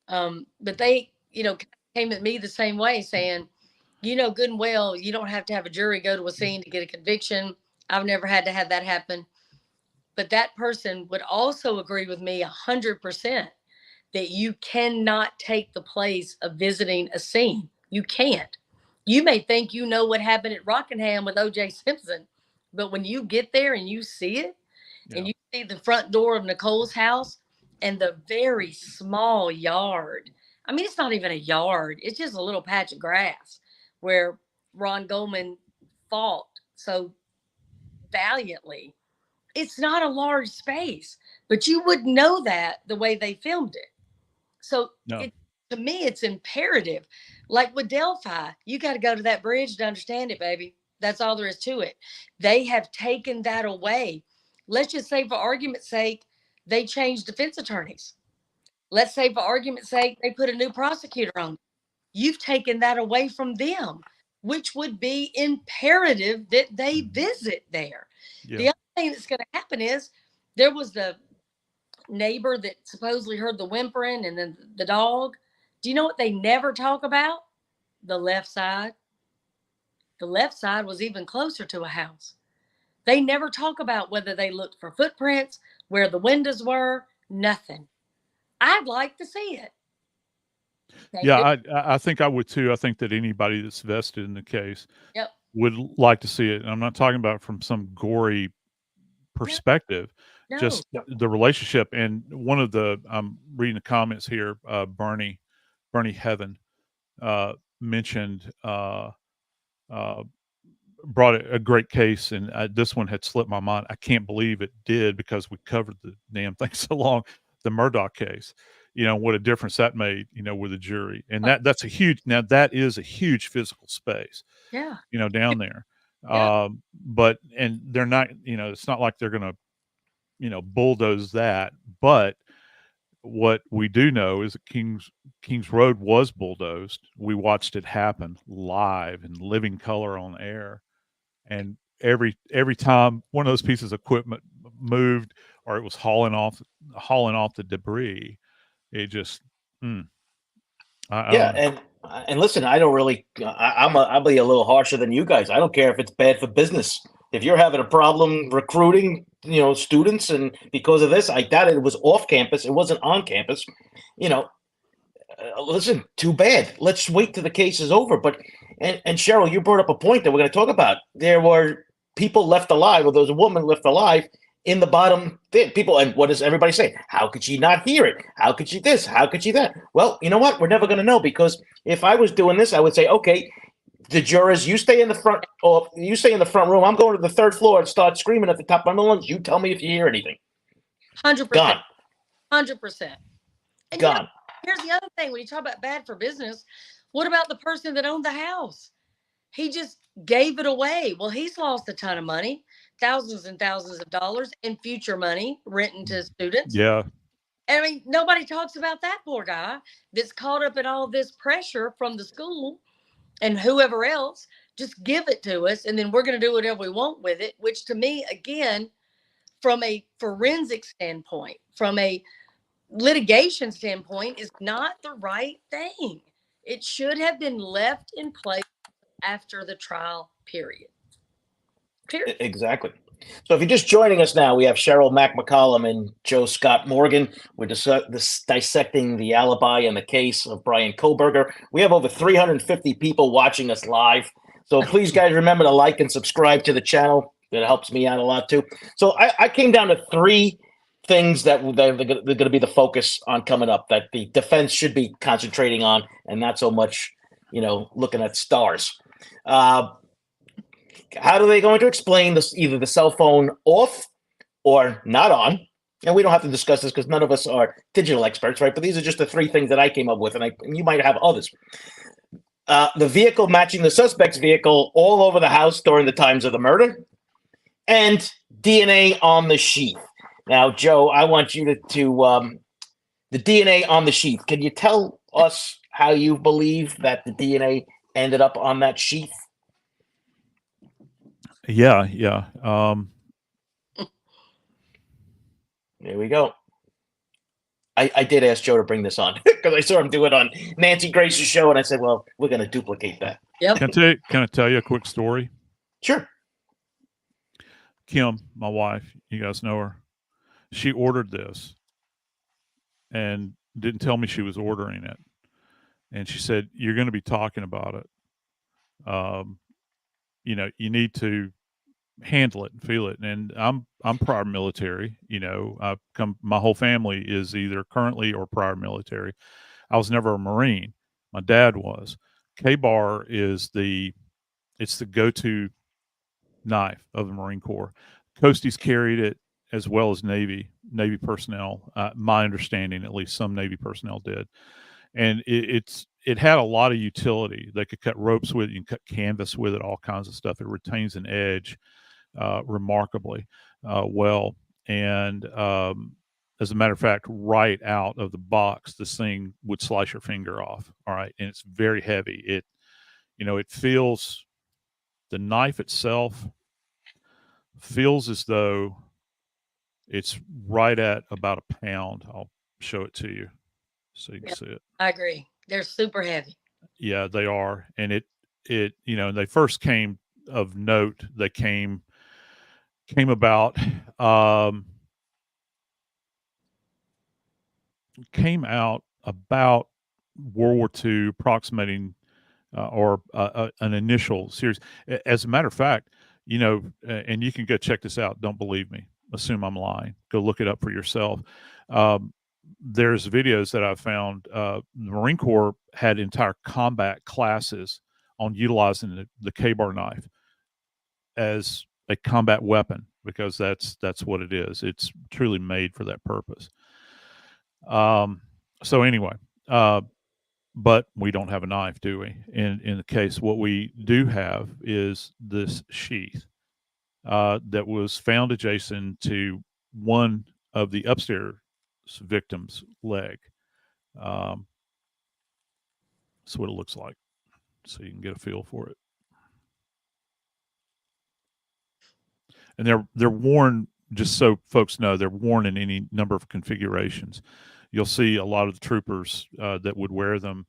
But they, came at me the same way saying, good and well, you don't have to have a jury go to a scene to get a conviction. I've never had to have that happen. But that person would also agree with me 100% that you cannot take the place of visiting a scene. You can't. You may think you know what happened at Rockingham with O.J. Simpson, but when you get there and you see it, and you see the front door of Nicole's house and the very small yard. I mean, it's not even a yard. It's just a little patch of grass where Ron Goldman fought so valiantly. It's not a large space, but you would know that the way they filmed it. So to me, it's imperative. Like with Delphi, you got to go to that bridge to understand it, baby. That's all there is to it. They have taken that away. Let's just say, for argument's sake, they changed defense attorneys. Let's say, for argument's sake, they put a new prosecutor on. You've taken that away from them, which would be imperative that they visit there. Yeah. The other thing that's going to happen is there was the neighbor that supposedly heard the whimpering and then the dog. Do you know what they never talk about? The left side. The left side was even closer to a house. They never talk about whether they looked for footprints, where the windows were, nothing. I'd like to see it. I think I would too. I think that anybody that's vested in the case would like to see it. And I'm not talking about from some gory perspective, just the relationship. And one of the, I'm reading the comments here, Bernie Heaven mentioned, brought a great case, and this one had slipped my mind. I can't believe it did because we covered the damn thing so long. The Murdoch case, what a difference that made, with the jury, and that is a huge physical space, down there. But and they're not, it's not like they're gonna, bulldoze that. But what we do know is that Kings Road was bulldozed. We watched it happen live in living color on air. And every time one of those pieces of equipment moved or it was hauling off the debris, it just and listen, I don't really. I'll be a little harsher than you guys. I don't care if it's bad for business. If you're having a problem recruiting, students, and because of this, I doubt it was off campus. It wasn't on campus. Listen, too bad. Let's wait till the case is over. But and Sheryl, you brought up a point that we're going to talk about. There were people left alive, or there was a woman left alive in the bottom thing. People, and what does everybody say? How could she not hear it? How could she this? How could she that? Well, you know what? We're never going to know, because if I was doing this, I would say, okay, the jurors, you stay in the front, or you stay in the front room. I'm going to the third floor and start screaming at the top of my lungs. You tell me if you hear anything. 100%. Gone. 100%. And gone. Here's the other thing. When you talk about bad for business, what about the person that owned the house? He just gave it away. Well, he's lost a ton of money, thousands and thousands of dollars in future money renting to students. Yeah. I mean, nobody talks about that poor guy that's caught up in all this pressure from the school and whoever else. Just give it to us, and then we're going to do whatever we want with it, which to me, again, from a forensic standpoint, from a litigation standpoint, is not the right thing. It should have been left in place after the trial period. Exactly. So if you're just joining us now, we have Sheryl McCollum and Joe Scott Morgan. We're dissecting the alibi and the case of Bryan Kohberger. We have over 350 people watching us live. So please, guys, remember to like and subscribe to the channel. that helps me out a lot too. So I came down to 3 things that they're going to be the focus on coming up, that the defense should be concentrating on, and not so much, looking at stars. How are they going to explain this? Either the cell phone off or not on. And we don't have to discuss this because none of us are digital experts, right? But these are just the 3 things that I came up with, and you might have others. The vehicle matching the suspect's vehicle all over the house during the times of the murder, and DNA on the sheath. Now, Joe, I want you to the DNA on the sheath. Can you tell us how you believe that the DNA ended up on that sheath? Yeah. There we go. I did ask Joe to bring this on because I saw him do it on Nancy Grace's show, and I said, well, we're going to duplicate that. Yep. Can I tell you a quick story? Sure. Kim, my wife, you guys know her. She ordered this and didn't tell me she was ordering it. And she said, you're going to be talking about it. You need to handle it and feel it. And I'm prior military. My whole family is either currently or prior military. I was never a Marine. My dad was. K-bar is it's the go-to knife of the Marine Corps. Coasties carried it as well as Navy personnel. My understanding, at least some Navy personnel did. And it had a lot of utility. They could cut ropes with it, you can cut canvas with it, all kinds of stuff. It retains an edge remarkably well. And as a matter of fact, right out of the box, this thing would slice your finger off. All right. And it's very heavy. It feels, the knife itself feels as though it's right at about a pound. I'll show it to you so you can see it. I agree. They're super heavy. Yeah, they are. And it they first came of note. They came about came out about World War II, approximating or an initial series. As a matter of fact, and you can go check this out. Don't believe me. Assume I'm lying. Go look it up for yourself. There's videos that I've found. The Marine Corps had entire combat classes on utilizing the K-bar knife as a combat weapon, because that's what it is. It's truly made for that purpose. So anyway, but we don't have a knife, do we? In the case, what we do have is this sheath that was found adjacent to one of the upstairs victim's leg. That's what it looks like, so you can get a feel for it. And they're worn, just so folks know, they're worn in any number of configurations. You'll see a lot of the troopers that would wear them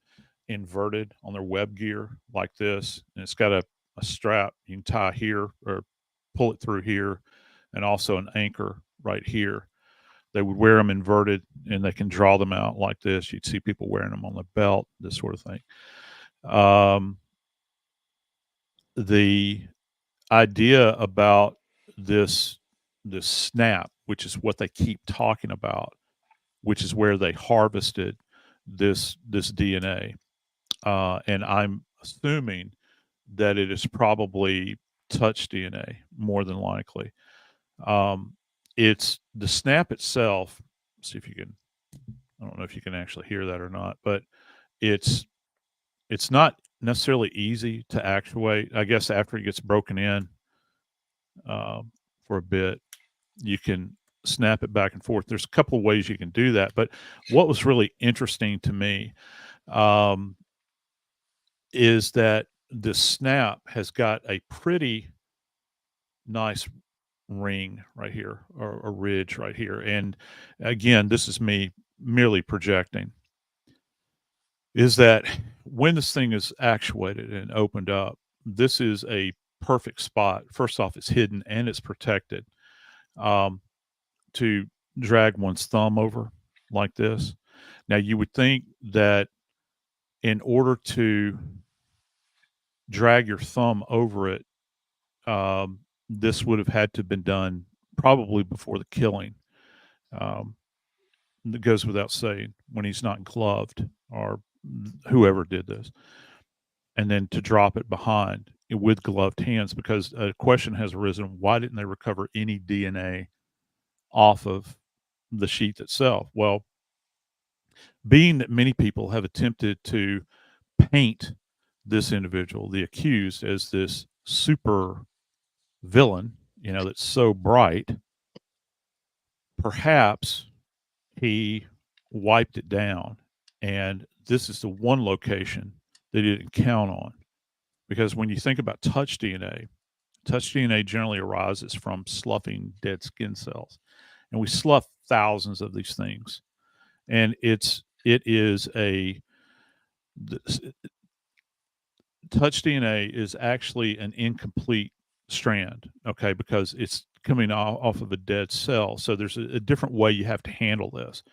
inverted on their web gear like this. And it's got a strap you can tie here or pull it through here, and also an anchor right here. They would wear them inverted, and they can draw them out like this. You'd see people wearing them on the belt, this sort of thing. The idea about this snap, which is what they keep talking about, which is where they harvested this DNA. And I'm assuming that it is probably touch DNA more than likely. It's the snap itself. See if you can, I don't know if you can actually hear that or not, but it's not necessarily easy to actuate. I guess after it gets broken in for a bit, you can snap it back and forth. There's a couple of ways you can do that. But what was really interesting to me is that the snap has got a pretty nice ring right here, or a ridge right here. And again, this is me merely projecting, is that when this thing is actuated and opened up, this is a perfect spot. First off, it's hidden and it's protected to drag one's thumb over like this. Now, you would think that in order to drag your thumb over it, this would have had to have been done probably before the killing. It goes without saying when he's not gloved or whoever did this. And then to drop it behind with gloved hands, because a question has arisen, why didn't they recover any DNA off of the sheath itself? Well, being that many people have attempted to paint this individual, the accused, as this super villain, that's so bright, perhaps he wiped it down. And this is the one location they didn't count on. Because when you think about touch DNA generally arises from sloughing dead skin cells. And we slough thousands of these things. And it is touch DNA is actually an incomplete strand, okay, because it's coming off of a dead cell. So there's a different way you have to handle this.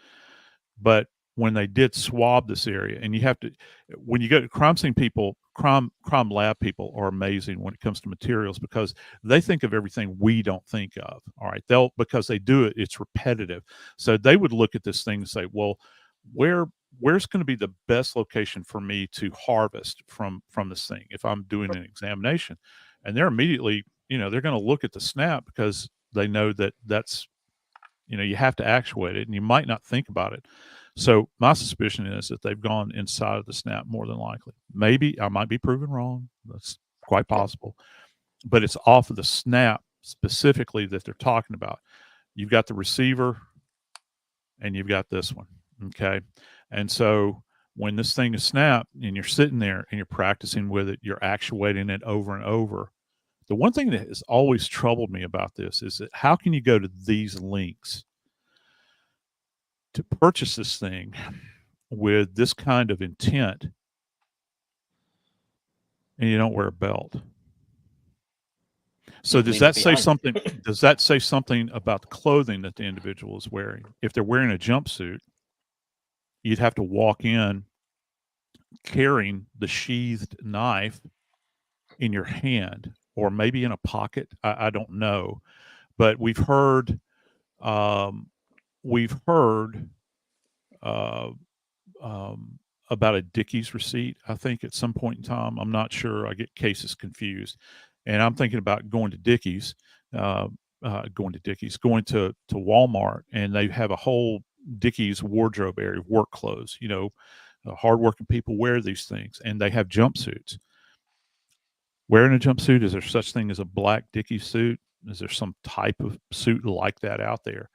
But when they did swab this area, and when you go to crime scene people, crime lab people are amazing when it comes to materials, because they think of everything we don't think of. All right, because they do it, it's repetitive. So they would look at this thing and say, well, where's going to be the best location for me to harvest from this thing if I'm doing an examination? And they're immediately, they're going to look at the snap, because they know that's, you have to actuate it, and you might not think about it. So my suspicion is that they've gone inside of the snap more than likely. Maybe I might be proven wrong. That's quite possible. But it's off of the snap specifically that they're talking about. You've got the receiver and you've got this one. Okay. And so when this thing is snapped and you're sitting there and you're practicing with it, you're actuating it over and over. The one thing that has always troubled me about this is that how can you go to these links to purchase this thing with this kind of intent and you don't wear a belt? So does that say something? Does that say something about the clothing that the individual is wearing? If they're wearing a jumpsuit, you'd have to walk in carrying the sheathed knife in your hand, or maybe in a pocket. I don't know, but we've heard about a Dickies receipt, I think, at some point in time. I'm not sure. I get cases confused, and I'm thinking about going to Dickies, going to Walmart, and they have a whole Dickies wardrobe area of work clothes. Hardworking people wear these things, and they have jumpsuits. Wearing a jumpsuit, is there such thing as a black Dickies suit? Is there some type of suit like that out there?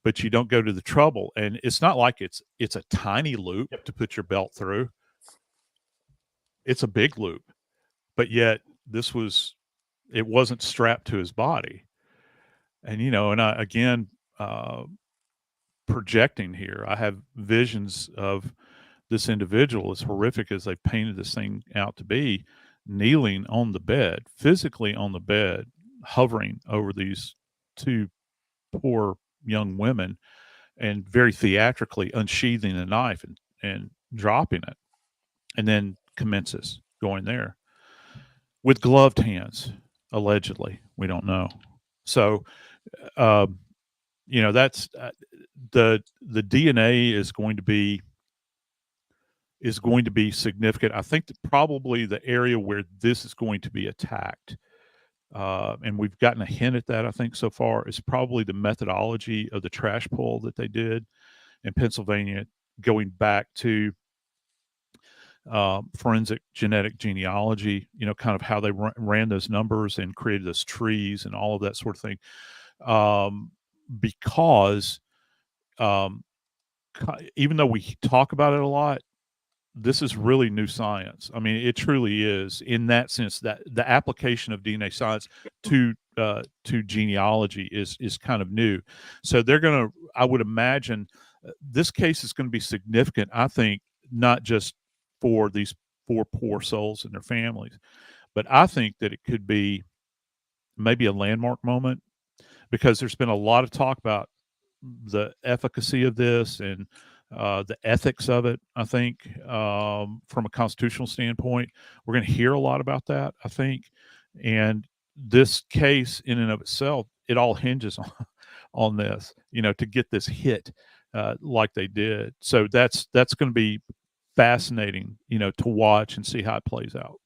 But you don't go to the trouble, and it's not like it's a tiny loop to put your belt through. It's a big loop, but yet it wasn't strapped to his body. And, and I, again, projecting here, I have visions of this individual, as horrific as they painted this thing out to be, kneeling on the bed, physically on the bed, hovering over these two poor young women, and very theatrically unsheathing a knife and dropping it, and then commences going there with gloved hands, allegedly. We don't know. So, that's the DNA is going to be significant. I think that probably the area where this is going to be attacked, and we've gotten a hint at that, I think, so far, is probably the methodology of the trash pull that they did in Pennsylvania, going back to forensic genetic genealogy, kind of how they ran those numbers and created those trees and all of that sort of thing. Because even though we talk about it a lot, this is really new science. I mean, it truly is, in that sense, that the application of DNA science to genealogy is kind of new. So I would imagine this case is going to be significant, I think, not just for these four poor souls and their families, but I think that it could be maybe a landmark moment, because there's been a lot of talk about the efficacy of this and the ethics of it. I think from a constitutional standpoint, we're going to hear a lot about that, I think. And this case in and of itself, it all hinges on this, to get this hit like they did. So that's going to be fascinating, to watch and see how it plays out.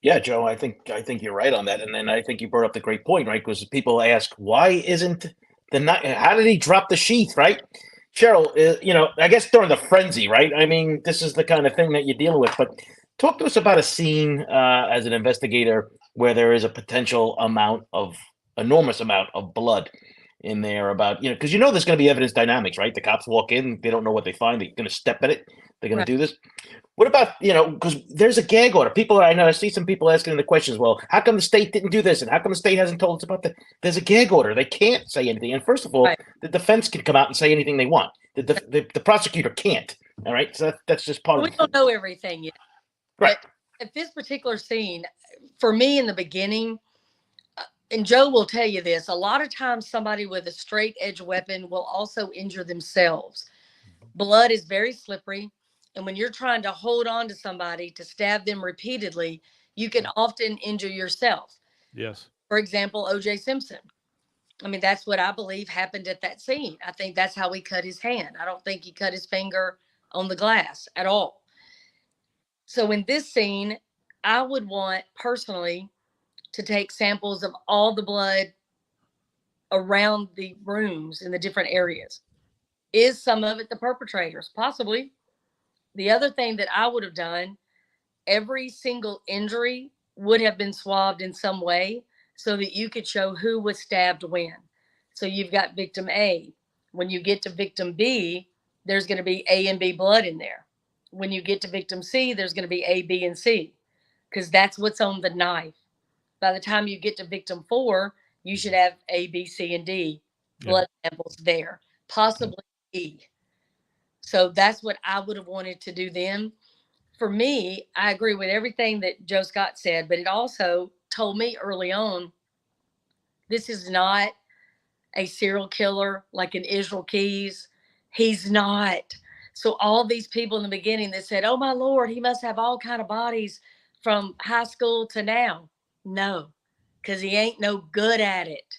Yeah, Joe, I think you're right on that, and then I think you brought up the great point, right? Because people ask, why isn't how did he drop the sheath, right? Sheryl, I guess during the frenzy, right? I mean, this is the kind of thing that you're dealing with. But talk to us about a scene as an investigator where there is a potential enormous amount of blood in there about, because there's going to be evidence dynamics, right? The cops walk in, they don't know what they find, they're going to step in it, they're going to do this. What about, because there's a gag order. I see some people asking the questions, well, how come the state didn't do this? And how come the state hasn't told us about that? There's a gag order. They can't say anything. And first of all, the defense can come out and say anything they want. The prosecutor can't. All right. So that's just part of it. We don't know everything yet. Right. But at this particular scene, for me in the beginning, and Joe will tell you this, a lot of times somebody with a straight edge weapon will also injure themselves. Blood is very slippery. And when you're trying to hold on to somebody to stab them repeatedly, you can often injure yourself. Yes. For example, O.J. Simpson. I mean, that's what I believe happened at that scene. I think that's how he cut his hand. I don't think he cut his finger on the glass at all. So in this scene, I would want personally to take samples of all the blood around the rooms in the different areas. Is some of it the perpetrators? Possibly. The other thing that I would have done, every single injury would have been swabbed in some way so that you could show who was stabbed when. So you've got victim A. When you get to victim B, there's going to be A and B blood in there. When you get to victim C, there's going to be A, B, and C, because that's what's on the knife. By the time you get to victim 4, you should have A, B, C, and D blood samples there, possibly E. So that's what I would have wanted to do then. For me, I agree with everything that Joe Scott said, but it also told me early on, this is not a serial killer like an Israel Keys. He's not. So all these people in the beginning that said, oh my Lord, he must have all kind of bodies from high school to now. No, because he ain't no good at it.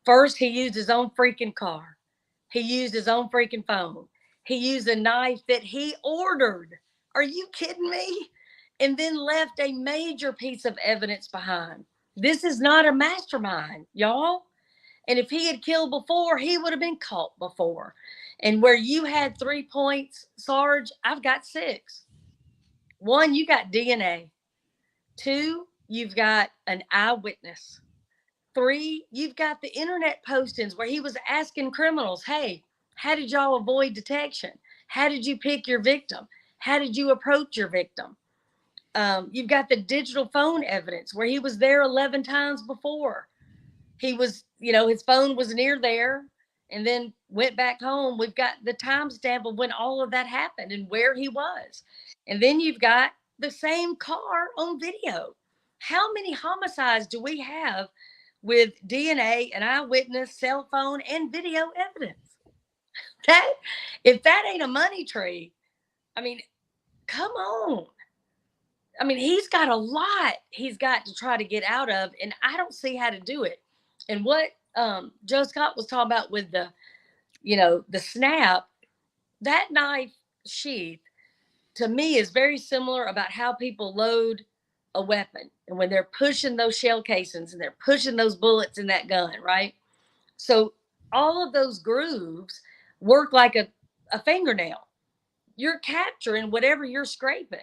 First, he used his own freaking car. He used his own freaking phone. He used a knife that he ordered. Are you kidding me? And then left a major piece of evidence behind. This is not a mastermind, y'all. And if he had killed before, he would have been caught before. And where you had 3 points, Sarge, I've got 6. 1, you got DNA. 2, you've got an eyewitness. 3, you've got the internet postings where he was asking criminals, hey, how did y'all avoid detection? How did you pick your victim? How did you approach your victim? You've got the digital phone evidence where he was there 11 times before. He was, his phone was near there and then went back home. We've got the timestamp of when all of that happened and where he was. And then you've got the same car on video. How many homicides do we have with DNA, an eyewitness, cell phone, and video evidence? If that ain't a money tree, I mean, come on. I mean, he's got a lot he's got to try to get out of, and I don't see how to do it. And what Joe Scott was talking about with the snap, that knife sheath to me is very similar about how people load a weapon. And when they're pushing those shell casings and they're pushing those bullets in that gun, right? So all of those grooves work like a fingernail. You're capturing whatever you're scraping.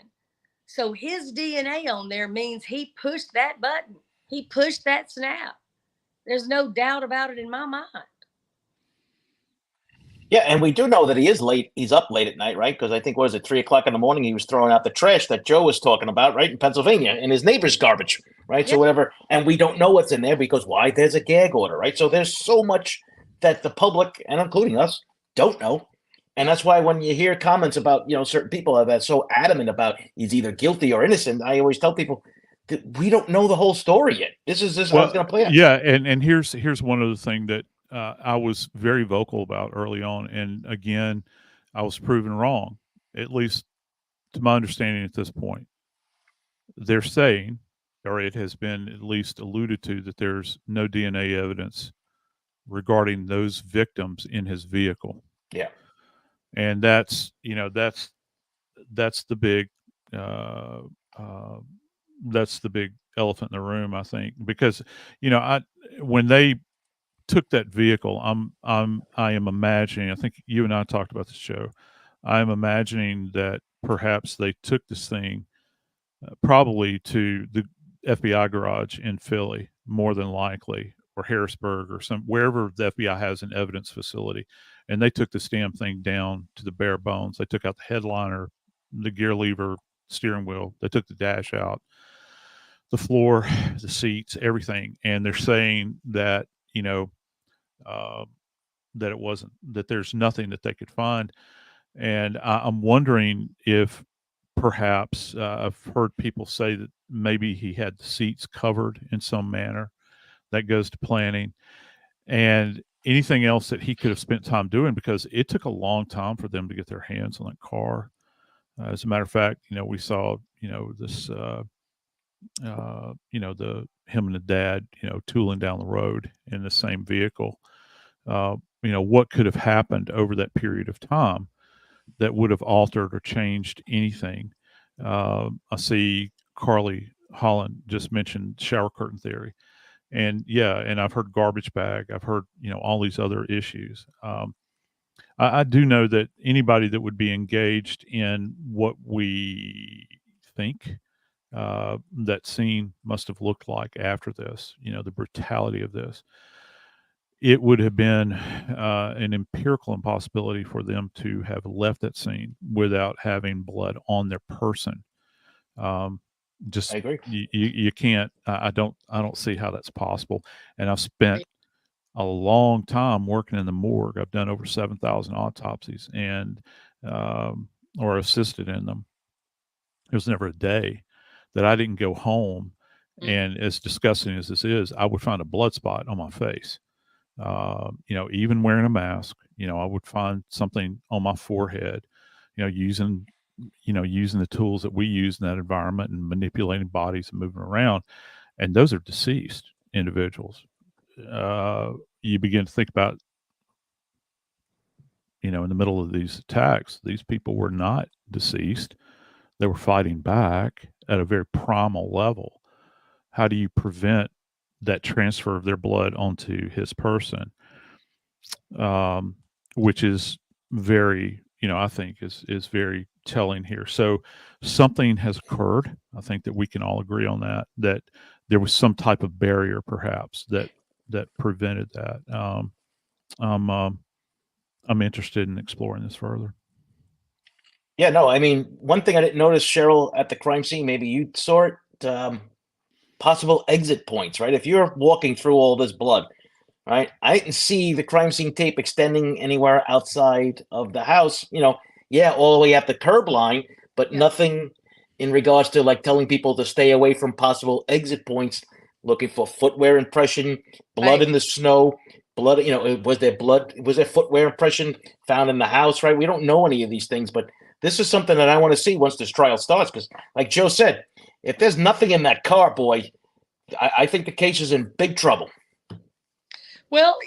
So his DNA on there means he pushed that button. He pushed that snap. There's no doubt about it in my mind. Yeah, and we do know that he is late. He's up late at night, right? Because I think, 3 o'clock in the morning, he was throwing out the trash that Joe was talking about, right, in Pennsylvania, in his neighbor's garbage, right? Yep. So whatever. And we don't know what's in there because why? There's a gag order, right? So there's so much that the public, and including us, don't know. And that's why when you hear comments about, certain people that are so adamant about he's either guilty or innocent, I always tell people that we don't know the whole story yet. This is how it's going to play out. Yeah, and here's one other thing that I was very vocal about early on, and again, I was proven wrong, at least to my understanding at this point. They're saying or it has been at least alluded to, that there's no DNA evidence regarding those victims in his vehicle. Yeah. And that's the big uh, uh, that's the big elephant in the room, I think, because when they took that vehicle, I am imagining. I think you and I talked about the show. I am imagining that perhaps they took this thing probably to the FBI garage in Philly, more than likely, or Harrisburg, or wherever the FBI has an evidence facility, and they took this damn thing down to the bare bones. They took out the headliner, the gear lever, steering wheel. They took the dash out, the floor, the seats, everything, and they're saying that uh, that it wasn't, that there's nothing that they could find. And I'm wondering if perhaps I've heard people say that maybe he had the seats covered in some manner. That goes to planning and anything else that he could have spent time doing, because it took a long time for them to get their hands on that car. As a matter of fact, we saw, this, him and the dad, tooling down the road in the same vehicle. What could have happened over that period of time that would have altered or changed anything. I see Carly Holland just mentioned shower curtain theory. And and I've heard garbage bag. I've heard, all these other issues. I do know that anybody that would be engaged in what we think that scene must have looked like after this, the brutality of this, it would have been an empirical impossibility for them to have left that scene without having blood on their person. Just I agree. you can't. I don't see how that's possible. And I've spent a long time working in the morgue. I've done over 7,000 autopsies and or assisted in them. There was never a day that I didn't go home, and as disgusting as this is, I would find a blood spot on my face. Even wearing a mask, I would find something on my forehead, using the tools that we use in that environment and manipulating bodies and moving around. And those are deceased individuals. You begin to think about, in the middle of these attacks, these people were not deceased. They were fighting back at a very primal level. How do you prevent that transfer of their blood onto his person? Which is very, I think is very telling here. So something has occurred. I think that we can all agree on that there was some type of barrier perhaps that prevented that. I'm interested in exploring this further. Yeah, no, I mean, one thing I didn't notice, Sheryl, at the crime scene, maybe you saw it, possible exit points, right? If you're walking through all this blood, right? I didn't see the crime scene tape extending anywhere outside of the house, all the way at the curb line, but nothing in regards to like telling people to stay away from possible exit points, looking for footwear impression, blood in the snow, blood, was there footwear impression found in the house, right? We don't know any of these things, but this is something that I want to see once this trial starts, because like Joe said, if there's nothing in that car, boy, I think the case is in big trouble. Well,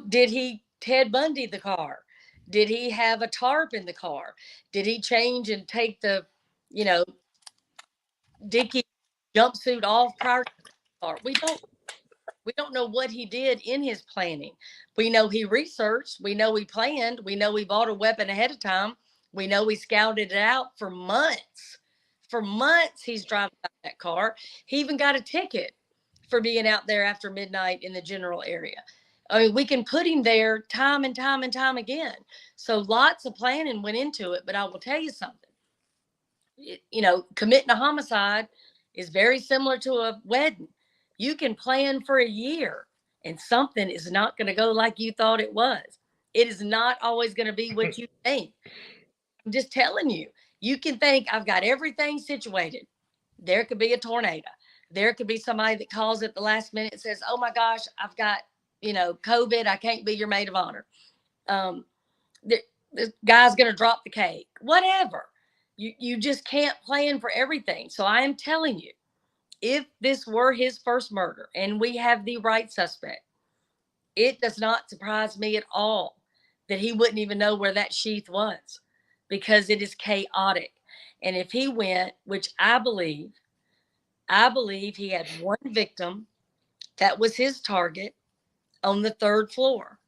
did he Ted Bundy the car? Did he have a tarp in the car? Did he change and take the, Dickie jumpsuit off prior to the car? We don't know what he did in his planning. We know he researched. We know he planned. We know he bought a weapon ahead of time. We know he scouted it out for months. For months, he's driving that car. He even got a ticket for being out there after midnight in the general area. I mean, we can put him there time and time and time again. So lots of planning went into it. But I will tell you something. Committing a homicide is very similar to a wedding. You can plan for a year and something is not going to go like you thought it was. It is not always going to be what you think. I'm just telling you, you can think I've got everything situated. There could be a tornado. There could be somebody that calls at the last minute and says, oh my gosh, I've got, COVID. I can't be your maid of honor. The guy's going to drop the cake, whatever. You just can't plan for everything. So I am telling you, if this were his first murder and we have the right suspect, it does not surprise me at all that he wouldn't even know where that sheath was, because it is chaotic. And if he went, which I believe he had one victim that was his target on the 3rd floor.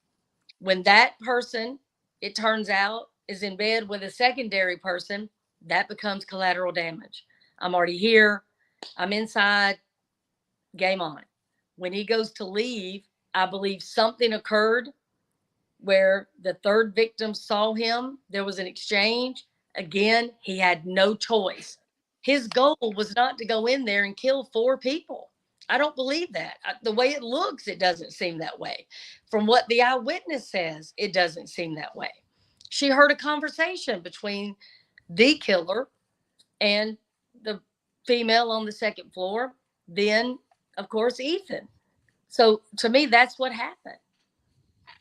When that person, it turns out, is in bed with a secondary person, that becomes collateral damage. I'm already here. I'm inside. Game on. When he goes to leave, I believe something occurred where the 3rd victim saw him. There was an exchange. Again, he had no choice. His goal was not to go in there and kill 4 people. I don't believe that. The way it looks, it doesn't seem that way. From what the eyewitness says, it doesn't seem that way. She heard a conversation between the killer and the female on the 2nd floor. Then, of course, Ethan. So to me, that's what happened.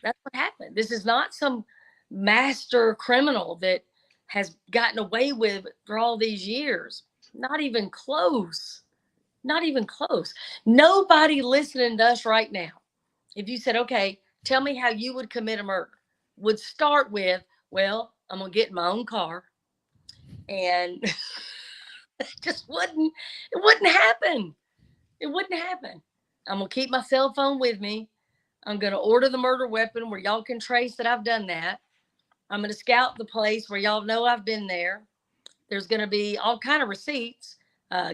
That's what happened. This is not some master criminal that has gotten away with for all these years. Not even close. Not even close. Nobody listening to us right now, if you said, okay, tell me how you would commit a murder, would start with, well, I'm going to get in my own car. And it wouldn't happen. It wouldn't happen. I'm going to keep my cell phone with me. I'm going to order the murder weapon where y'all can trace that I've done that. I'm going to scout the place where y'all know I've been there. There's going to be all kind of receipts,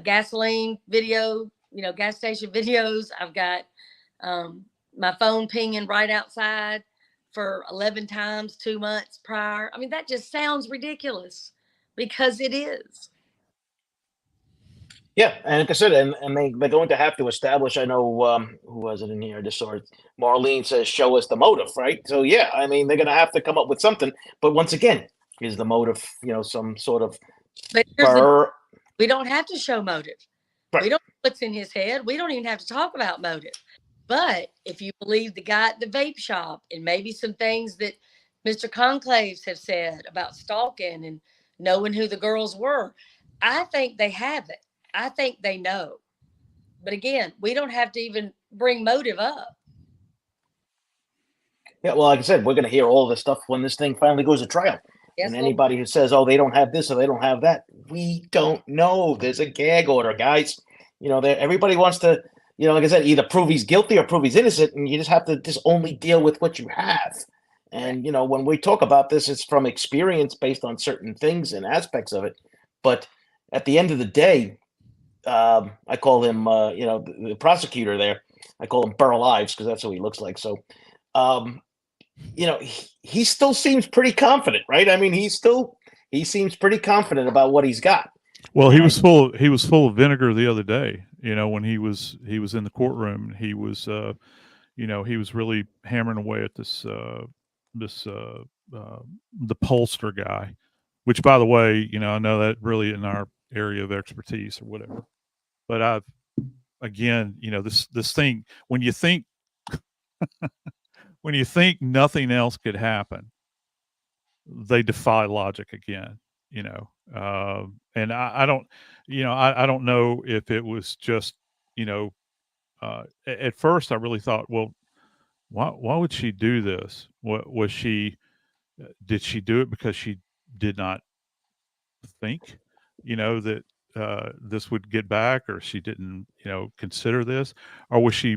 gasoline video, gas station videos. I've got my phone pinging right outside for 11 times 2 months prior. I mean, that just sounds ridiculous because it is. Yeah, and like I said, and they're going to have to establish. I know who was it in here? I just saw it. Marlene says, "Show us the motive," right? So yeah, I mean, they're going to have to come up with something. But once again, is the motive, some sort of spur? We don't have to show motive. Right. We don't know what's in his head. We don't even have to talk about motive. But if you believe the guy at the vape shop and maybe some things that Mr. Goncalves have said about stalking and knowing who the girls were, I think they have it. I think they know. But again, we don't have to even bring motive up. Yeah, well, like I said, we're going to hear all this stuff when this thing finally goes to trial. Yes, and anybody who says, "Oh, they don't have this or they don't have that," we don't know. There's a gag order, guys. Everybody wants to, like I said, either prove he's guilty or prove he's innocent, and you just have to just only deal with what you have. And when we talk about this, it's from experience based on certain things and aspects of it. But at the end of the day, I call him, the prosecutor there. I call him Burl Ives because that's what he looks like. So, he still seems pretty confident, right? I mean, he seems pretty confident about what he's got. Well, he was full of vinegar the other day. When he was in the courtroom, he was, he was really hammering away at the pollster guy, which, by the way, I know that really in our area of expertise or whatever. But this thing, when you think nothing else could happen, they defy logic again, and I don't, I don't know if it was just, at first I really thought, well, why would she do this? What was she, did she do it because she did not think, that this would get back, or she didn't, consider this, or was she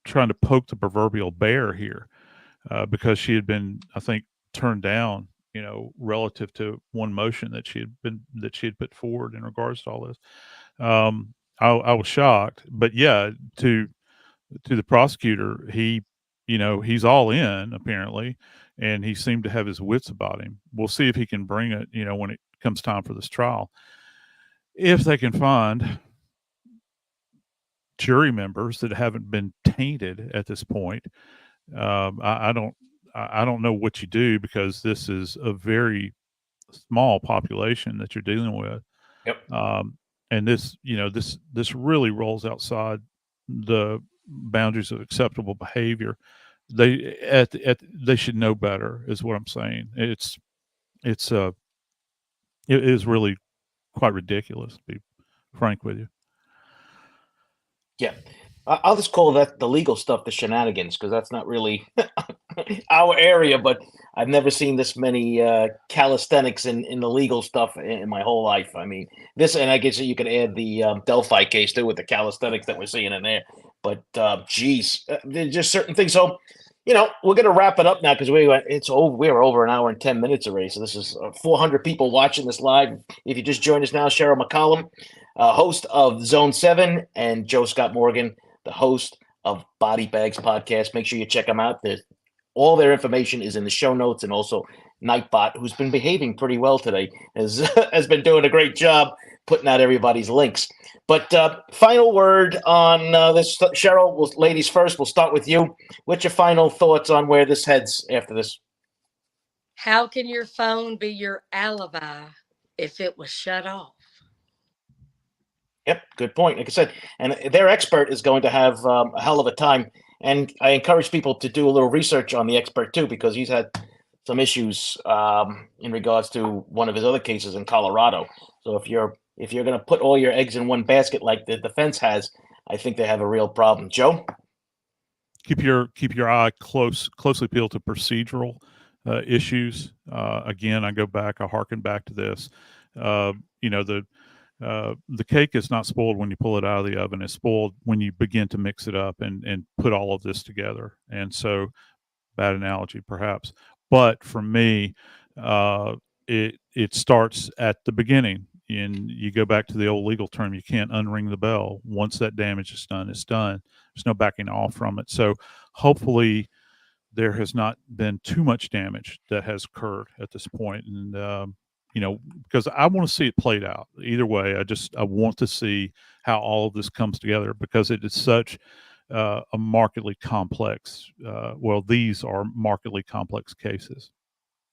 trying to poke the proverbial bear here, because she had been, I think, turned down, relative to one motion that she had put forward in regards to all this. I was shocked, but yeah, to the prosecutor, he's all in apparently, and he seemed to have his wits about him. We'll see if he can bring it, when it comes time for this trial. If they can find jury members that haven't been tainted at this point, I don't know what you do, because this is a very small population that you're dealing with. Yep. And this really rolls outside the boundaries of acceptable behavior. They should know better, is what I'm saying. It is really quite ridiculous, to be frank with you. Yeah. I'll just call that the legal stuff, the shenanigans, because that's not really our area. But I've never seen this many calisthenics in the legal stuff in my whole life. I mean, this, and I guess you could add the Delphi case too with the calisthenics that we're seeing in there. But geez, there's just certain things. So, we're gonna wrap it up now because it's over. We're over an hour and 10 minutes already. So this is 400 people watching this live. If you just joined us now, Sheryl McCollum, host of Zone 7, and Joe Scott Morgan, the host of Body Bags Podcast. Make sure you check them out. All their information is in the show notes, and also Nightbot, who's been behaving pretty well today, has been doing a great job putting out everybody's links. But final word on this, Sheryl. Ladies first. We'll start with you. What's your final thoughts on where this heads after this? How can your phone be your alibi if it was shut off? Yep, good point. Like I said, and their expert is going to have a hell of a time. And I encourage people to do a little research on the expert too, because he's had some issues in regards to one of his other cases in Colorado. So if you're going to put all your eggs in one basket like the defense has, I think they have a real problem. Joe, keep your eye closely peeled to procedural issues. Again, I harken back to this. The cake is not spoiled when you pull it out of the oven. It's spoiled when you begin to mix it up and put all of this together. And so, bad analogy perhaps, but for me, it starts at the beginning. And you go back to the old legal term, you can't unring the bell. Once that damage is done, it's done. There's no backing off from it. So hopefully there has not been too much damage that has occurred at this point. And, because I want to see it played out. Either way, I want to see how all of this comes together, because it is such a markedly complex, these are markedly complex cases.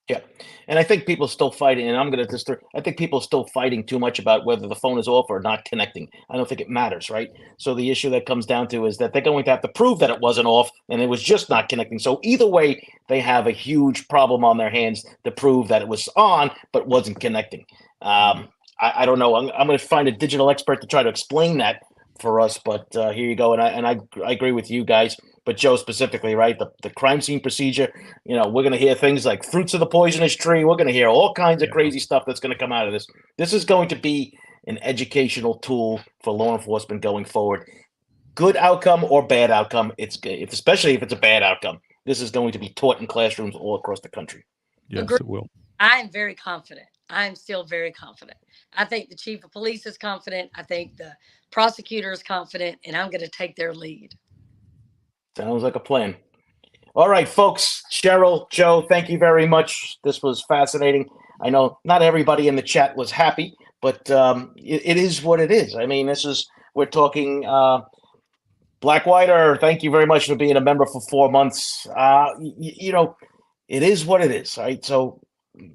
Yeah, and I think people are still fighting, and I'm going to I think people are still fighting too much about whether the phone is off or not connecting. I don't think it matters, right? So the issue that comes down to is that they're going to have to prove that it wasn't off and it was just not connecting. So either way, they have a huge problem on their hands to prove that it was on but wasn't connecting. I don't know. I'm going to find a digital expert to try to explain that for us, but here you go. And I agree with you guys. But Joe specifically, right? The crime scene procedure, we're going to hear things like fruits of the poisonous tree. We're going to hear all kinds of crazy stuff that's going to come out of this. This is going to be an educational tool for law enforcement going forward. Good outcome or bad outcome, especially if it's a bad outcome. This is going to be taught in classrooms all across the country. Yes, It will. I am very confident. I am still very confident. I think the chief of police is confident. I think the prosecutor is confident, and I'm going to take their lead. Sounds like a plan. All right, folks. Sheryl, Joe, thank you very much. This was fascinating. I know not everybody in the chat was happy, but it is what it is. I mean, we're talking Blackwater. Thank you very much for being a member for 4 months. It is what it is, right? So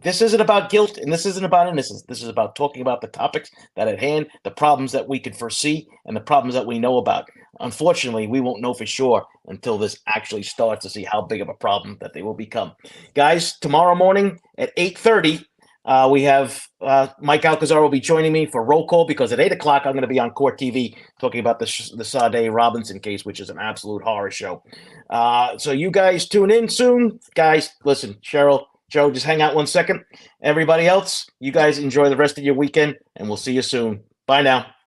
this isn't about guilt and this isn't about innocence. This is about talking about the topics that at hand, the problems that we could foresee and the problems that we know about. Unfortunately, we won't know for sure until this actually starts to see how big of a problem that they will become. Guys, tomorrow morning at 8:30, we have Mike Alcazar will be joining me for roll call, because at 8 o'clock, I'm going to be on Court TV talking about the Sade Robinson case, which is an absolute horror show. So you guys tune in soon. Guys, listen, Sheryl, Joe, just hang out 1 second. Everybody else, you guys enjoy the rest of your weekend, and we'll see you soon. Bye now.